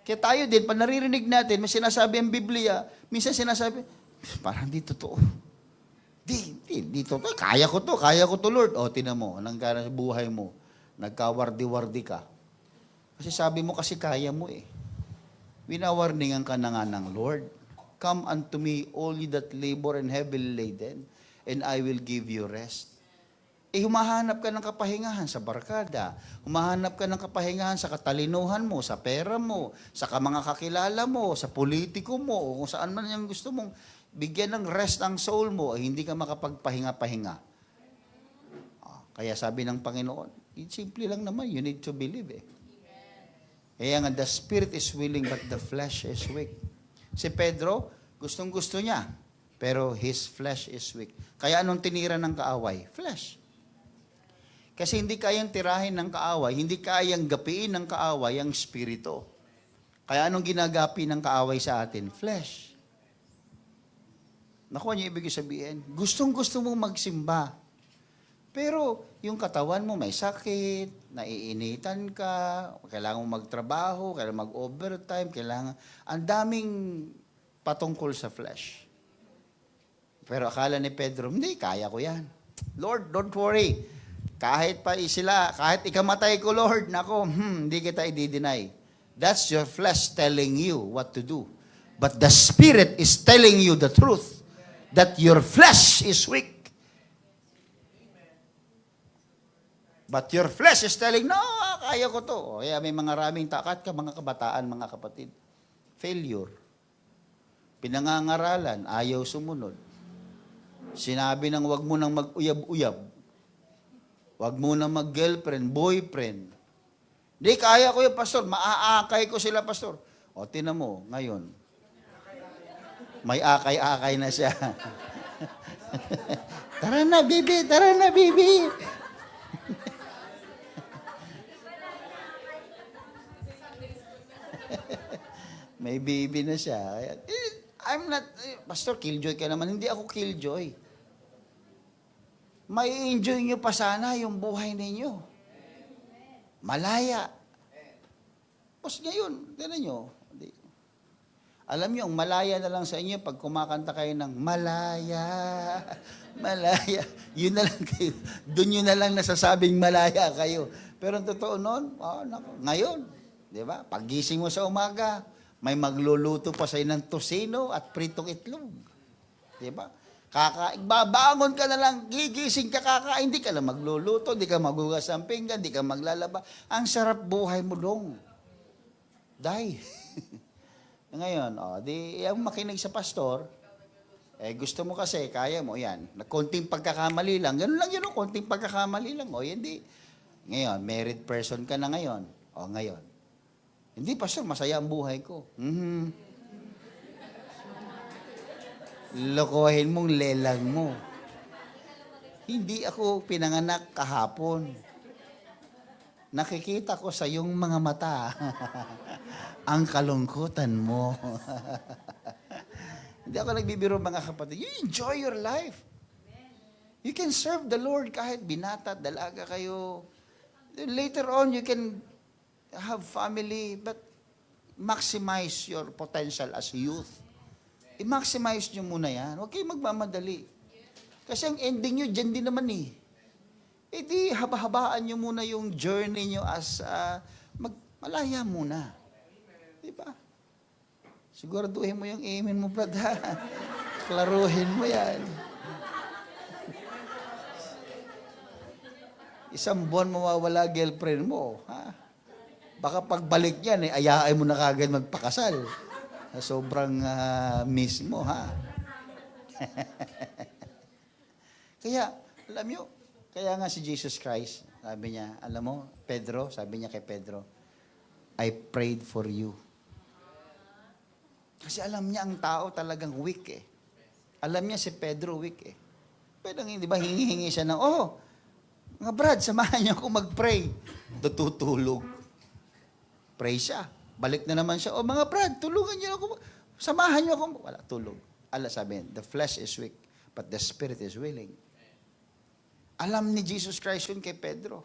Kaya tayo din, pag naririnig natin, may sinasabi ang Biblia, minsan sinasabi, parang di totoo. Di totoo. Kaya ko to, Lord. O, tinan mo, anong gana sa buhay mo? Nagkawardi-wardi ka. Kasi sabi mo kasi kaya mo eh. Winawarningan ka na nga ng Lord. Come unto me, all ye that labor and heavily laden, and I will give you rest. Humahanap ka ng kapahingahan sa barkada. Humahanap ka ng kapahingahan sa katalinuhan mo, sa pera mo, sa mga kakilala mo, sa politiko mo, o kung saan man yung gusto mong bigyan ng rest ang soul mo, hindi ka makapagpahinga-pahinga. Kaya sabi ng Panginoon, simple lang naman, you need to believe eh. Kaya nga, the spirit is willing but the flesh is weak. Si Pedro, gustong-gusto niya, pero his flesh is weak. Kaya anong tinira ng kaaway? Flesh. Kasi hindi kayang tirahin ng kaaway, hindi kayang gapiin ng kaaway ang spirito. Kaya anong ginagapi ng kaaway sa atin? Flesh. Nakuha niyo ibig sabihin? Gustong-gusto mong magsimba. Pero yung katawan mo may sakit, naiinitan ka, kailangan mo magtrabaho, kailangan mag-overtime, kailangan... Ang daming patungkol sa flesh. Pero akala ni Pedro, hindi, kaya ko yan. Lord, don't worry. Kahit ikamatay ko, Lord, nako, hindi kita i-deny. That's your flesh telling you what to do. But the Spirit is telling you the truth, that your flesh is weak. But your flesh is telling, no, kaya ko to. Kaya may mga raming takat ka, mga kabataan, mga kapatid. Failure. Pinangangaralan, ayaw sumunod. Sinabi ng wag mo nang mag-uyab-uyab. Wag mo na mag-girlfriend, boyfriend. Di, kaya ko yung pastor. Maaakay ko sila, pastor. O, tinan mo, ngayon. May akay-akay na siya. Tara na, baby. Tara na, baby. May baby na siya. I'm not, pastor, killjoy ka naman. Hindi ako killjoy. May enjoy nyo pa sana yung buhay ninyo. Malaya. Tapos ngayon, tinan nyo. Alam nyo, ang malaya na lang sa inyo pag kumakanta kayo ng malaya, malaya. Yun na lang kayo. Doon yun na lang nasasabing malaya kayo. Pero ang totoo noon, ngayon, di ba? Paggising mo sa umaga, may magluluto pa sa'yo ng tosino at pritong itlog. Di ba? Babangon ka na lang, gigising ka, kakain, hindi ka lang magluluto, hindi ka magugas ng pinggan, hindi ka maglalaba. Ang sarap buhay mo dong. Die. Ngayon, ang makinig sa pastor, gusto mo kasi, kaya mo, yan. Konting pagkakamali lang, ganun lang yun, konting pagkakamali lang. Hindi. Ngayon, married person ka na ngayon. Ngayon. Hindi, pastor, masaya ang buhay ko. Lokohin mong lelang mo. Hindi ako pinanganak kahapon. Nakikita ko sa iyong mga mata ang kalungkutan mo. Hindi ako nagbibiro mga kapatid. You enjoy your life. You can serve the Lord kahit binata, dalaga kayo. Later on, you can have family, but maximize your potential as youth. I-maximize nyo muna yan. Huwag kayong magmamadali. Kasi ang ending nyo, dyan din naman eh. Di haba-habaan nyo muna yung journey nyo as malaya muna. Diba? Siguraduhin mo yung amen mo, brad, ha? Klaruhin mo yan. Isang buwan mawawala girlfriend mo, ha? Baka pagbalik niyan, ayain mo na kagad magpakasal. Sobrang miss mo, ha? Kaya, alam nyo, kaya nga si Jesus Christ, sabi niya, alam mo, Pedro, sabi niya kay Pedro, I prayed for you. Kasi alam niya ang tao talagang weak eh. Alam niya si Pedro weak eh. Pero di ba, hingi-hingi siya ng, mga brad, samahan niyo ako mag-pray. Tutulog. Pray siya. Balik na naman siya, mga brad, tulungan niyo ako. Samahan niyo ako. Wala, tulog. Sabi, the flesh is weak, but the spirit is willing. Alam ni Jesus Christ yun kay Pedro.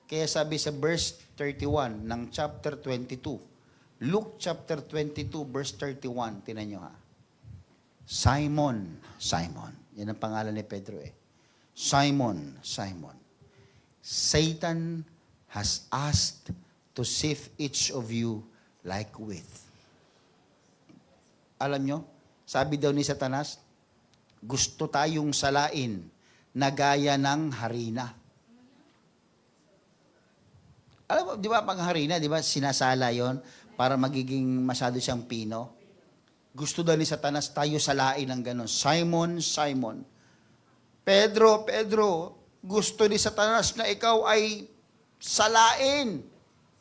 Kaya sabi sa verse 31 ng chapter 22, Luke chapter 22, verse 31, tinan nyo ha. Simon, Simon. Yan ang pangalan ni Pedro eh. Simon, Simon. Satan has asked to sift each of you like wheat. Alam nyo, sabi daw ni Satanas, gusto tayong salain na gaya ng harina. Alam mo, di ba pag harina, di ba sinasala yon para magiging masyado siyang pino? Gusto daw ni Satanas tayo salain ng gano'n. Simon, Simon. Pedro, Pedro, gusto ni Satanas na ikaw ay salain,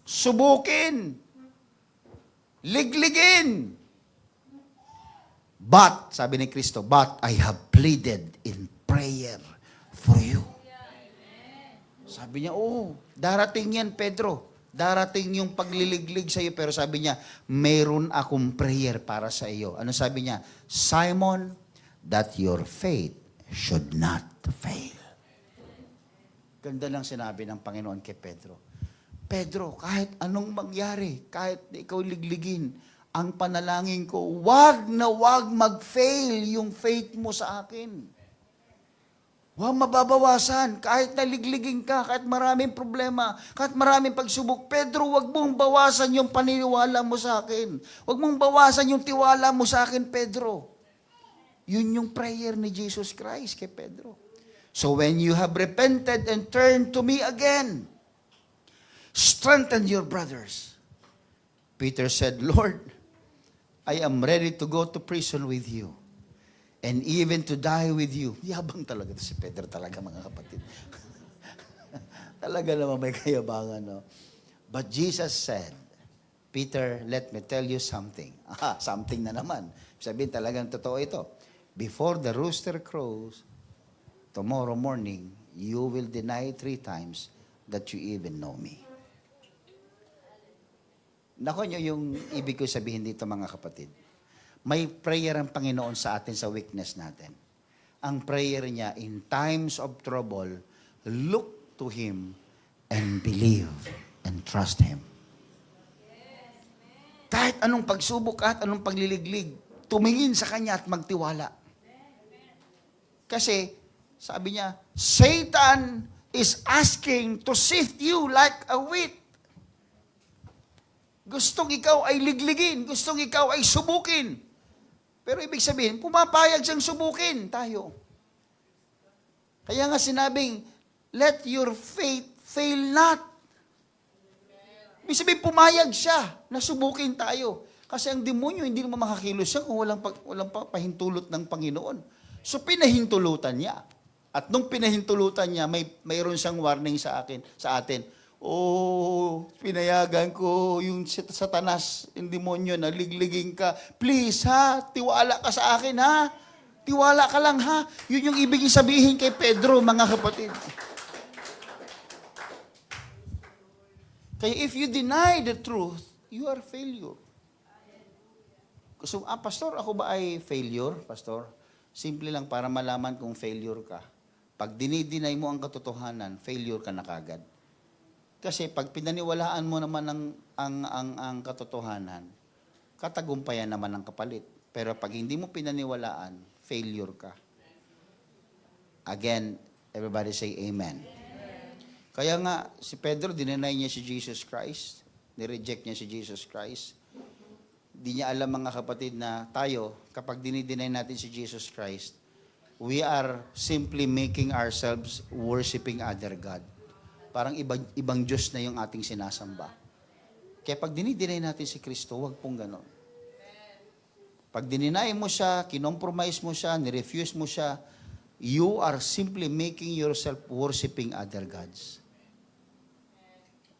subukin, ligligin. But, sabi ni Kristo, but I have pleaded in prayer for you. Sabi niya, darating yan, Pedro. Darating yung pagliliglig sa iyo. Pero sabi niya, mayroon akong prayer para sa iyo. Ano sabi niya? Simon, that your faith should not fail. Ganda lang sinabi ng Panginoon kay Pedro. Pedro, kahit anong mangyari, kahit ikaw ligligin, ang panalangin ko, wag na wag mag-fail yung faith mo sa akin. Huwag mababawasan. Kahit naligligin ka, kahit maraming problema, kahit maraming pagsubok, Pedro, huwag mong bawasan yung paniniwala mo sa akin. Huwag mong bawasan yung tiwala mo sa akin, Pedro. Yun yung prayer ni Jesus Christ kay Pedro. So when you have repented and turned to me again, strengthen your brothers. Peter said, Lord, I am ready to go to prison with you. And even to die with you. Yabang talaga si Pedro talaga, mga kapatid. Talaga naman may kayabangan, no? But Jesus said, Peter, let me tell you something. Something na naman. Sabihin talagang totoo ito. Before the rooster crows, tomorrow morning, you will deny 3 times that you even know me. Nako nyo yung ibig ko sabihin dito, mga kapatid. May prayer ang Panginoon sa atin sa weakness natin. Ang prayer niya, in times of trouble, look to Him and believe and trust Him. Kahit anong pagsubok, kahit anong pagliliglig, tumingin sa Kanya at magtiwala. Kasi, sabi niya, Satan is asking to sift you like a wheat. Gustong ikaw ay ligligin, gustong ikaw ay subukin. Pero ibig sabihin, pumapayag siyang subukin tayo. Kaya nga sinabing, let your faith fail not. Ibig sabihin, pumayag siya na subukin tayo. Kasi ang demonyo, hindi naman makakilos siya kung walang pahintulot ng Panginoon. So, pinahintulutan niya. At nung pinahintulutan niya, mayroon siyang warning sa atin. Pinayagan ko yung Satanas, yung demonyo na ligligin ka. Please ha, tiwala ka sa akin ha. Tiwala ka lang ha. Yun yung ibig sabihin kay Pedro, mga kapatid. Kaya if you deny the truth, you are failure. So, pastor, ako ba ay failure, pastor? Simple lang para malaman kung failure ka. Pag dinideny mo ang katotohanan, failure ka na kagad. Kasi pag pinaniwalaan mo naman ang katotohanan, katagumpayan naman ang kapalit. Pero pag hindi mo pinaniwalaan, failure ka. Again, everybody say amen. Kaya nga, si Pedro, dinenay niya si Jesus Christ. Nireject niya si Jesus Christ. Di niya alam mga kapatid na tayo, kapag dinideny natin si Jesus Christ, we are simply making ourselves worshiping other God. Parang ibang Diyos na yung ating sinasamba. Kaya pag dinideny natin si Kristo, huwag pong ganon. Pag dininay mo siya, kinompromise mo siya, nirefuse mo siya, you are simply making yourself worshiping other gods.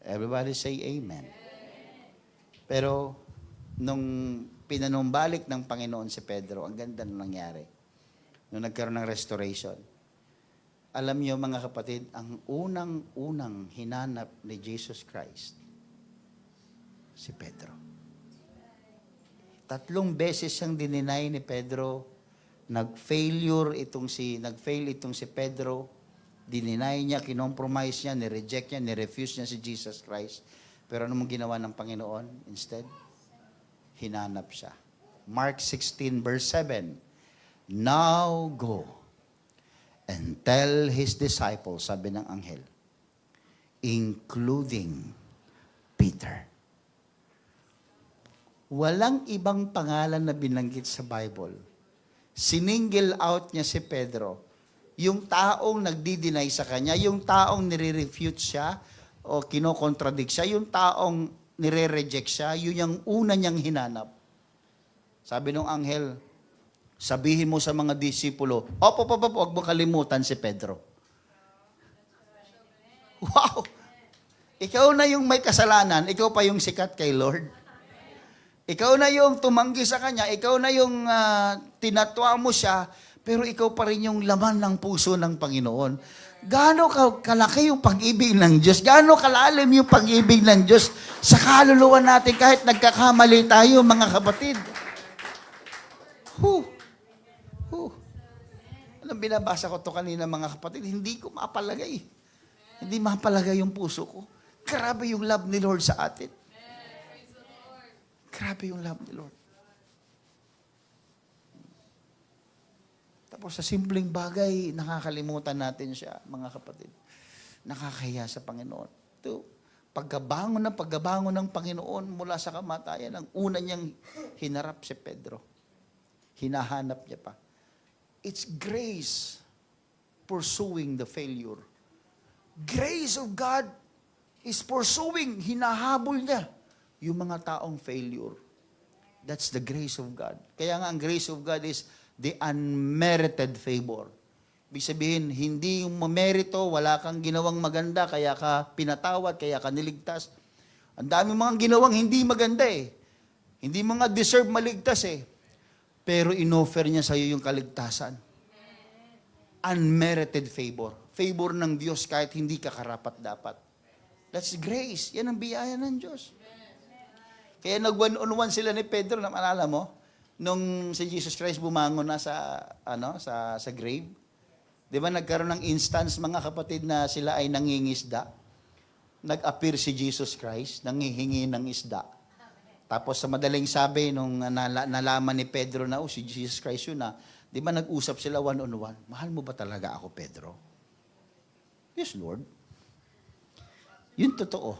Everybody say amen. Pero, nung pinanumbalik ng Panginoon si Pedro, ang ganda nung nangyari. Nung nagkaroon ng restoration. Alam niyo mga kapatid, ang unang hinanap ni Jesus Christ, si Pedro. 3 beses siyang dininay ni Pedro. Nag-fail itong si Pedro. Dininay niya, kinompromise niya, nireject niya, nirefuse niya si Jesus Christ. Pero ano mong ginawa ng Panginoon? Instead, hinanap siya. Mark 16 verse 7. Now go and tell his disciples, sabi ng anghel, including Peter. Walang ibang pangalan na binanggit sa Bible. Siningle out niya si Pedro. Yung taong nagdi-deny sa kanya, yung taong nire-refute siya o kinokontradict siya, yung taong nire-reject siya, yun yung una niyang hinanap. Sabi ng anghel, sabihin mo sa mga disipulo, huwag mo kalimutan si Pedro. Wow! Ikaw na yung may kasalanan, ikaw pa yung sikat kay Lord. Ikaw na yung tumanggi sa kanya, ikaw na yung tinatwa mo siya, pero ikaw pa rin yung laman ng puso ng Panginoon. Gaano kalaki yung pag-ibig ng Diyos? Gaano kalalim yung pag-ibig ng Diyos sa kaluluwa natin kahit nagkakamali tayo, mga kapatid? Alam, binabasa ko to kanina, mga kapatid, hindi ko mapalagay. Hindi mapalagay yung puso ko. Grabe yung love ni Lord sa atin. Grabe yung love ni Lord. Tapos sa simpleng bagay, nakakalimutan natin siya, mga kapatid. Nakakahiya sa Panginoon. Ito, pagkabangon ng Panginoon mula sa kamatayan, ang una niyang hinarap si Pedro. Hinahanap niya pa. It's grace pursuing the failure. Grace of God is pursuing, hinahabol niya yung mga taong failure. That's the grace of God. Kaya nga ang grace of God is the unmerited favor. Ibig sabihin, hindi yung mamerito, wala kang ginawang maganda, kaya ka pinatawad, kaya ka niligtas. Ang dami mga ginawang hindi maganda eh. Hindi mo nga deserve maligtas eh. Pero inoffer niya sa iyo yung kaligtasan. Unmerited favor. Favor ng Diyos kahit hindi ka karapat-dapat. That's grace. Yan ang biyaya ng Diyos. Kaya nag-one-on-one sila ni Pedro, naalala mo? Nung si Jesus Christ bumangon na sa grave. Di ba nagkaroon ng instance, mga kapatid, na sila ay nangingisda? Nag-appear si Jesus Christ, nangihingi ng isda. Tapos sa madaling sabi, nung nalaman ni Pedro na, si Jesus Christ yun na, di ba nag-usap sila one-on-one? Mahal mo ba talaga ako, Pedro? Yes, Lord. Yun totoo.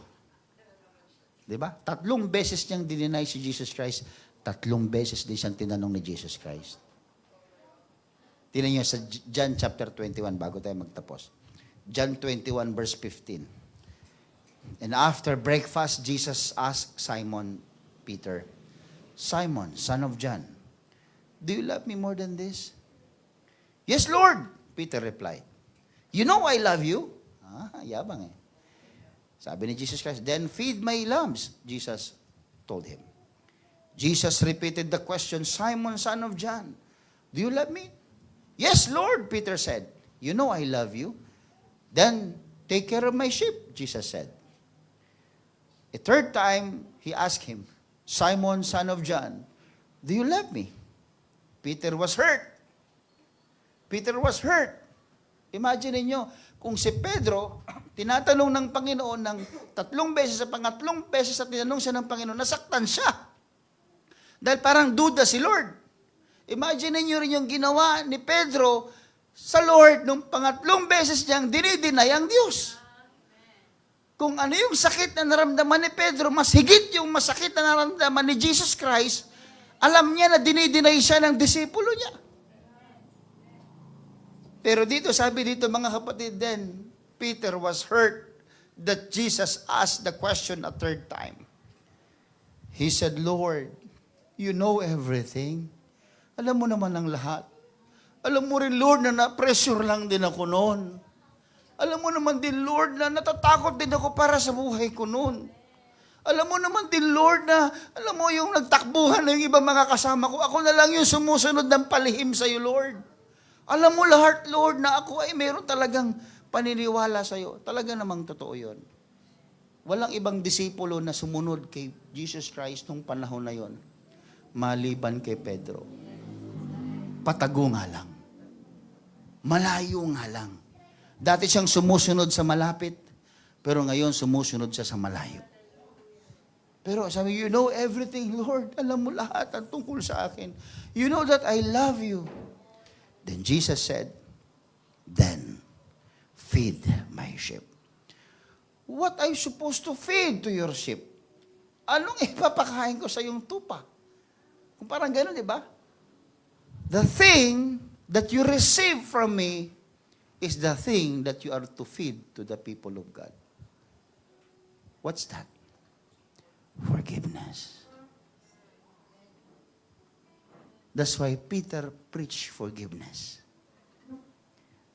Di ba? 3 beses niyang dininay si Jesus Christ, 3 beses din siyang tinanong ni Jesus Christ. Tingnan niyo sa John chapter 21, bago tayo magtapos. John 21 verse 15. And after breakfast, Jesus asked Simon Peter, Simon, son of John, do you love me more than this? Yes, Lord, Peter replied. You know I love you. Yabang eh. Sabi ni Jesus Christ, then feed my lambs, Jesus told him. Jesus repeated the question, Simon, son of John, do you love me? Yes, Lord, Peter said. You know I love you. Then take care of my sheep, Jesus said. A third time, he asked him, Simon, son of John, do you love me? Peter was hurt. Peter was hurt. Imagine niyo, kung si Pedro, tinatanong ng Panginoon ng 3 beses, sa pangatlong beses sa tinanong siya ng Panginoon, nasaktan siya. Dahil parang duda si Lord. Imagine niyo rin yung ginawa ni Pedro sa Lord nung pangatlong beses niyang dinidinay ang Diyos. Kung ano yung sakit na naramdaman ni Pedro, mas higit yung masakit na naramdaman ni Jesus Christ Alam niya na dinidinay siya ng disipulo niya. Pero dito, sabi dito mga kapatid, then Peter was hurt that Jesus asked the question a third time. He said, Lord, you know everything. Alam mo naman ang lahat. Alam mo rin, Lord, na na-pressure lang din ako noon. Alam mo naman din, Lord, na natatakot din ako para sa buhay ko noon. Alam mo naman din, Lord, na alam mo yung nagtakbuhan na yung ibang mga kasama ko. Ako na lang yung sumusunod ng palihim sa iyo, Lord. Alam mo lahat, Lord, na ako ay meron talagang paniniwala sa iyo. Talaga namang totoo yun. Walang ibang disipulo na sumunod kay Jesus Christ nung panahon na yon, maliban kay Pedro. Patago nga lang. Malayo nga lang. Dati siyang sumusunod sa malapit, pero ngayon sumusunod siya sa malayo. Pero sabi, you know everything, Lord. Alam mo lahat ang tungkol sa akin. You know that I love you. Then Jesus said, then feed my sheep. What are you supposed to feed to your sheep? Anong ipapakain ko sa iyong tupa? Kung parang gano'n, di ba? The thing that you receive from me is the thing that you are to feed to the people of God. What's that? Forgiveness. That's why Peter preached forgiveness.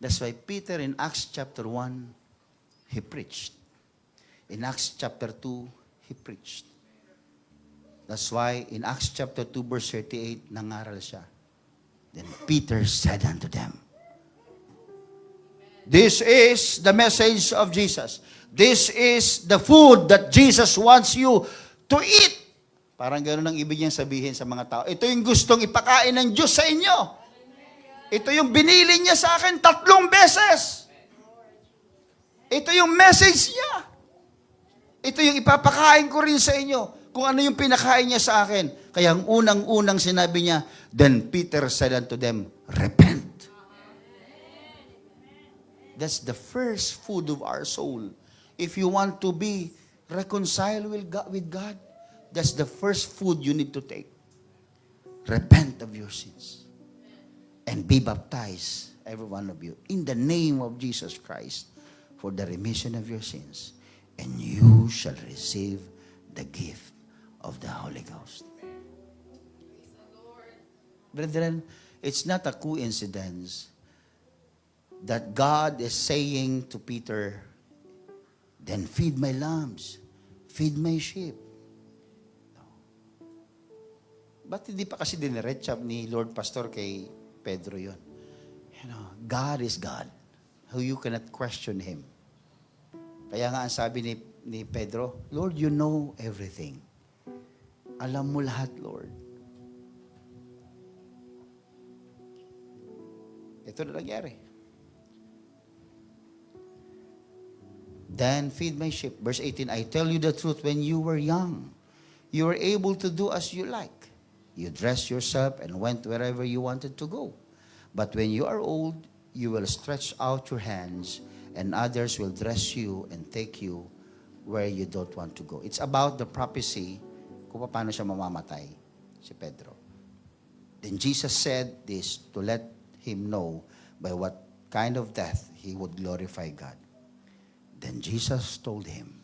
That's why Peter in Acts chapter 1, he preached. In Acts chapter 2, he preached. That's why in Acts chapter 2 verse 38, nangaral siya. Then Peter said unto them, this is the message of Jesus. This is the food that Jesus wants you to eat. Parang gano'n ang ibig niyang sabihin sa mga tao. Ito yung gustong ipakain ng Diyos sa inyo. Ito yung binili niya sa akin 3 beses. Ito yung message niya. Ito yung ipapakain ko rin sa inyo. Kung ano yung pinakain niya sa akin. Kaya ang unang-unang sinabi niya, then Peter said unto them, repent. That's the first food of our soul. If you want to be reconciled with God, that's the first food you need to take. Repent of your sins. And be baptized, every one of you, in the name of Jesus Christ, for the remission of your sins. And you shall receive the gift of the Holy Ghost. Brethren, it's not a coincidence that God is saying to Peter, then feed my lambs, feed my sheep. Ba't hindi pa kasi diniretsa ni Lord Pastor kay Pedro yun? You know, God is God, who you cannot question Him. Kaya nga ang sabi ni Pedro, Lord, you know everything. Alam mo lahat, Lord. Ito na nangyari. Then feed my sheep. Verse 18, I tell you the truth, when you were young, you were able to do as you like. You dressed yourself and went wherever you wanted to go. But when you are old, you will stretch out your hands, and others will dress you and take you where you don't want to go. It's about the prophecy kung paano siya mamamatay, si Pedro. Then Jesus said this to let him know by what kind of death he would glorify God. Then Jesus told him,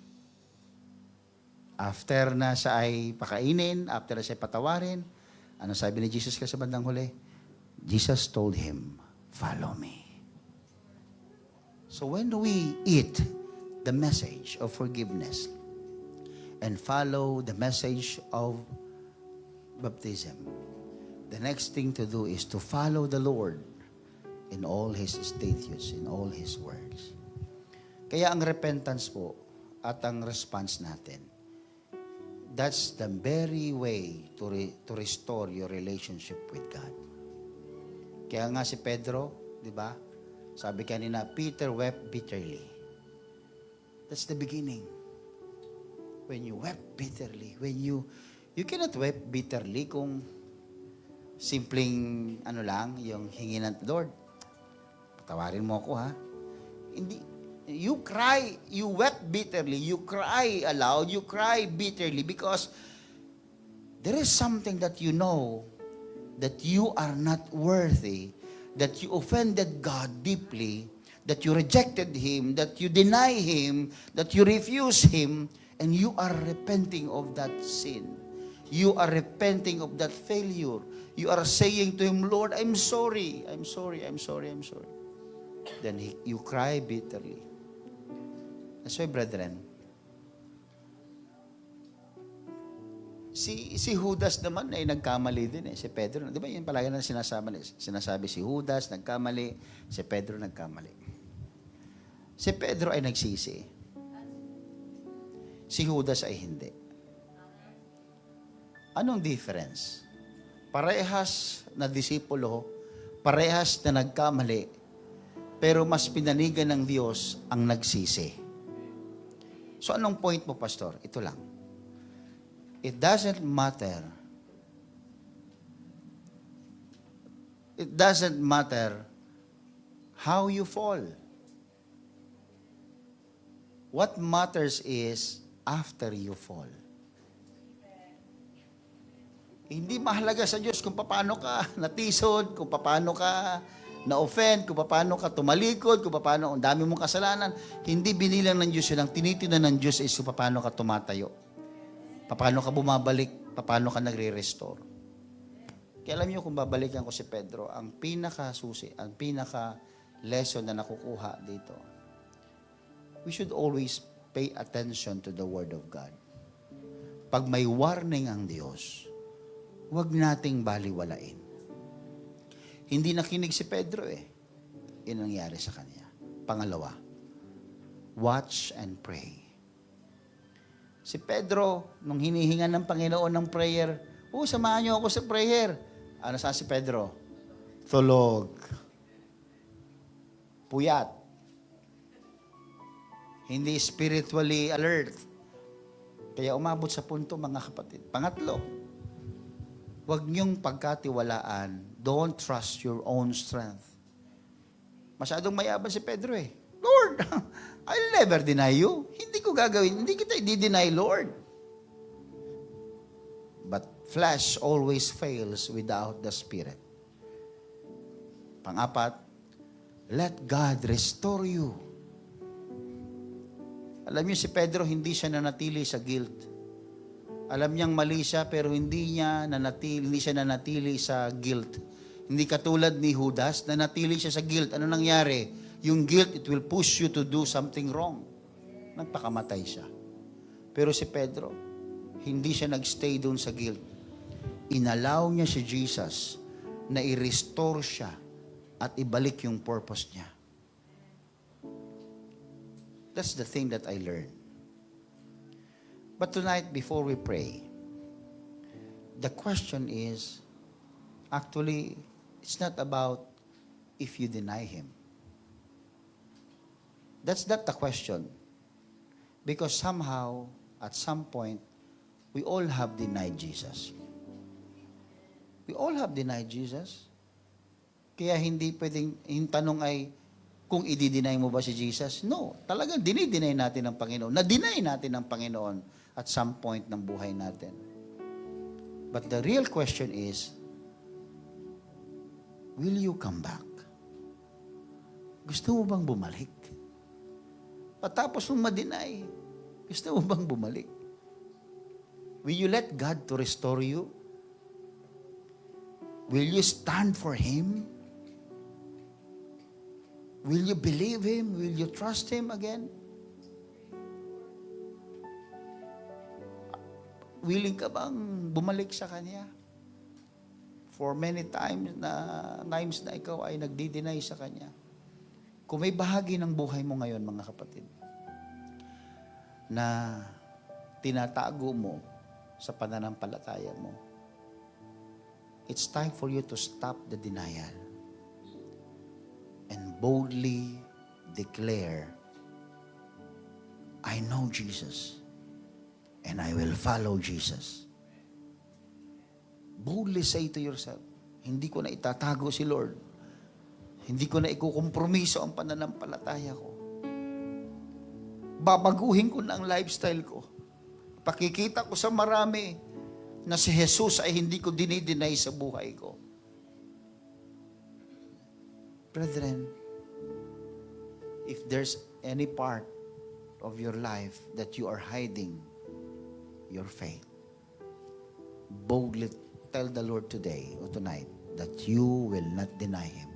after na siya ay pakainin, after na siya ay patawarin, ano sabi ni Jesus kasi sa bandang huli? Jesus told him, follow me. So when we eat the message of forgiveness and follow the message of baptism, the next thing to do is to follow the Lord in all His statutes, in all His words. Kaya ang repentance po at ang response natin, that's the very way to restore your relationship with God. Kaya nga si Pedro, di ba? Sabi kanina, Peter wept bitterly. That's the beginning. When you wept bitterly, you cannot weep bitterly kung simpleng ano lang, yung hingi ng Lord, patawarin mo ako ha. Hindi. You cry, you wept bitterly, you cry aloud, you cry bitterly because there is something that you know that you are not worthy, that you offended God deeply, that you rejected Him, that you deny Him, that you refuse Him, and you are repenting of that sin. You are repenting of that failure. You are saying to Him, Lord, I'm sorry, I'm sorry, I'm sorry, I'm sorry. Then you cry bitterly. That's why, brethren, si Judas naman ay nagkamali din eh. Si Pedro, di ba yun palagi na sinasabi si Judas nagkamali, si Pedro nagkamali. Si Pedro ay nagsisi. Si Judas ay hindi. Anong difference? Parehas na disipulo, parehas na nagkamali, pero mas pinanigan ng Diyos ang nagsisi. So anong point mo, Pastor? Ito lang. It doesn't matter. It doesn't matter how you fall. What matters is after you fall. Hindi mahalaga sa Diyos kung paano ka natisod, kung paano ka na-offend, kung paano ka tumalikod, kung paano, ang dami mong kasalanan. Hindi binilang ng Diyos yun. Ang tinitingnan ng Diyos is kung paano ka tumatayo. Paano ka bumabalik, paano ka nagre-restore. Kaya alam niyo kung babalikan ko si Pedro, ang pinaka-susi, ang pinaka-lesson na nakukuha dito, we should always pay attention to the Word of God. Pag may warning ang Diyos, huwag nating baliwalain. Hindi nakinig si Pedro eh. Yun ang nangyari sa kanya. Pangalawa, watch and pray. Si Pedro, nung hinihingan ng Panginoon ng prayer, samahan niyo ako sa prayer. Ano saan si Pedro? Tulog. Puyat. Hindi spiritually alert. Kaya umabot sa punto, mga kapatid. Pangatlo, huwag niyong pagkatiwalaan, don't trust your own strength. Masyadong mayabang si Pedro eh. Lord, I'll never deny you. Hindi ko gagawin, hindi kita i-deny, Lord. But flesh always fails without the Spirit. Pang-apat, let God restore you. Alam niyo si Pedro, hindi siya nanatili sa guilt. Alam niyang mali siya, pero hindi siya nanatili sa guilt. Hindi katulad ni Judas, nanatili siya sa guilt. Ano nangyari? Yung guilt, it will push you to do something wrong. Nagpakamatay siya. Pero si Pedro, hindi siya nagstay doon sa guilt. Inalaw niya si Jesus na i-restore siya at ibalik yung purpose niya. That's the thing that I learned. But tonight, before we pray, the question is, actually, it's not about if you deny Him. That's not the question. Because somehow, at some point, we all have denied Jesus. We all have denied Jesus. Kaya hindi pwedeng, yung tanong ay, kung i-deny mo ba si Jesus? No, talagang dinideny natin ang Panginoon. Na-deny natin ang Panginoon at some point ng buhay natin. But the real question is, will you come back? Gusto mo bang bumalik? Patapos mong ma-deny, gusto mo bang bumalik? Will you let God to restore you? Will you stand for Him? Will you believe Him? Will you trust Him again? Willing ka bang bumalik sa Kanya? For many times na ikaw ay nagdi-deny sa Kanya. Kung may bahagi ng buhay mo ngayon, mga kapatid, na tinatago mo sa pananampalataya mo, it's time for you to stop the denial and boldly declare, I know Jesus and I will follow Jesus. Boldly say to yourself, hindi ko na itatago si Lord. Hindi ko na ikukompromiso ang pananampalataya ko. Babaguhin ko na ang lifestyle ko. Pakikita ko sa marami na si Jesus ay hindi ko dinideny sa buhay ko. Brethren, if there's any part of your life that you are hiding your faith, boldly tell the Lord today or tonight that you will not deny Him.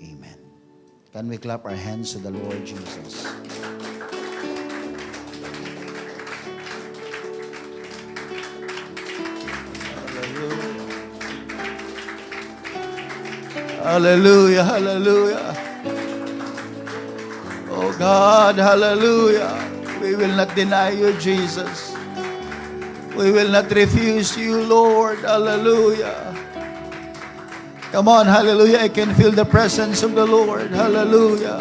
Amen. Can we clap our hands to the Lord Jesus? Hallelujah, hallelujah. Oh God, hallelujah. We will not deny you, Jesus. We will not refuse you, Lord. Hallelujah. Come on, hallelujah. I can feel the presence of the Lord. Hallelujah.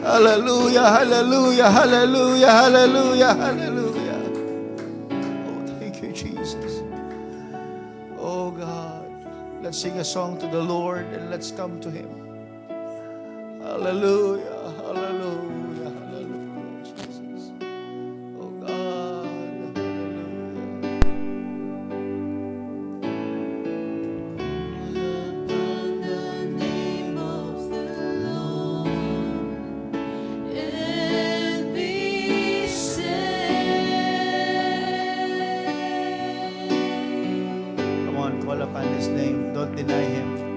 Hallelujah, hallelujah, hallelujah, hallelujah, hallelujah. Oh, thank you, Jesus. Oh God. Let's sing a song to the Lord and let's come to Him. Hallelujah, hallelujah, hallelujah, Jesus. Oh God, hallelujah. Upon the name of the Lord and be saved. Come on, call upon His name. Don't deny Him.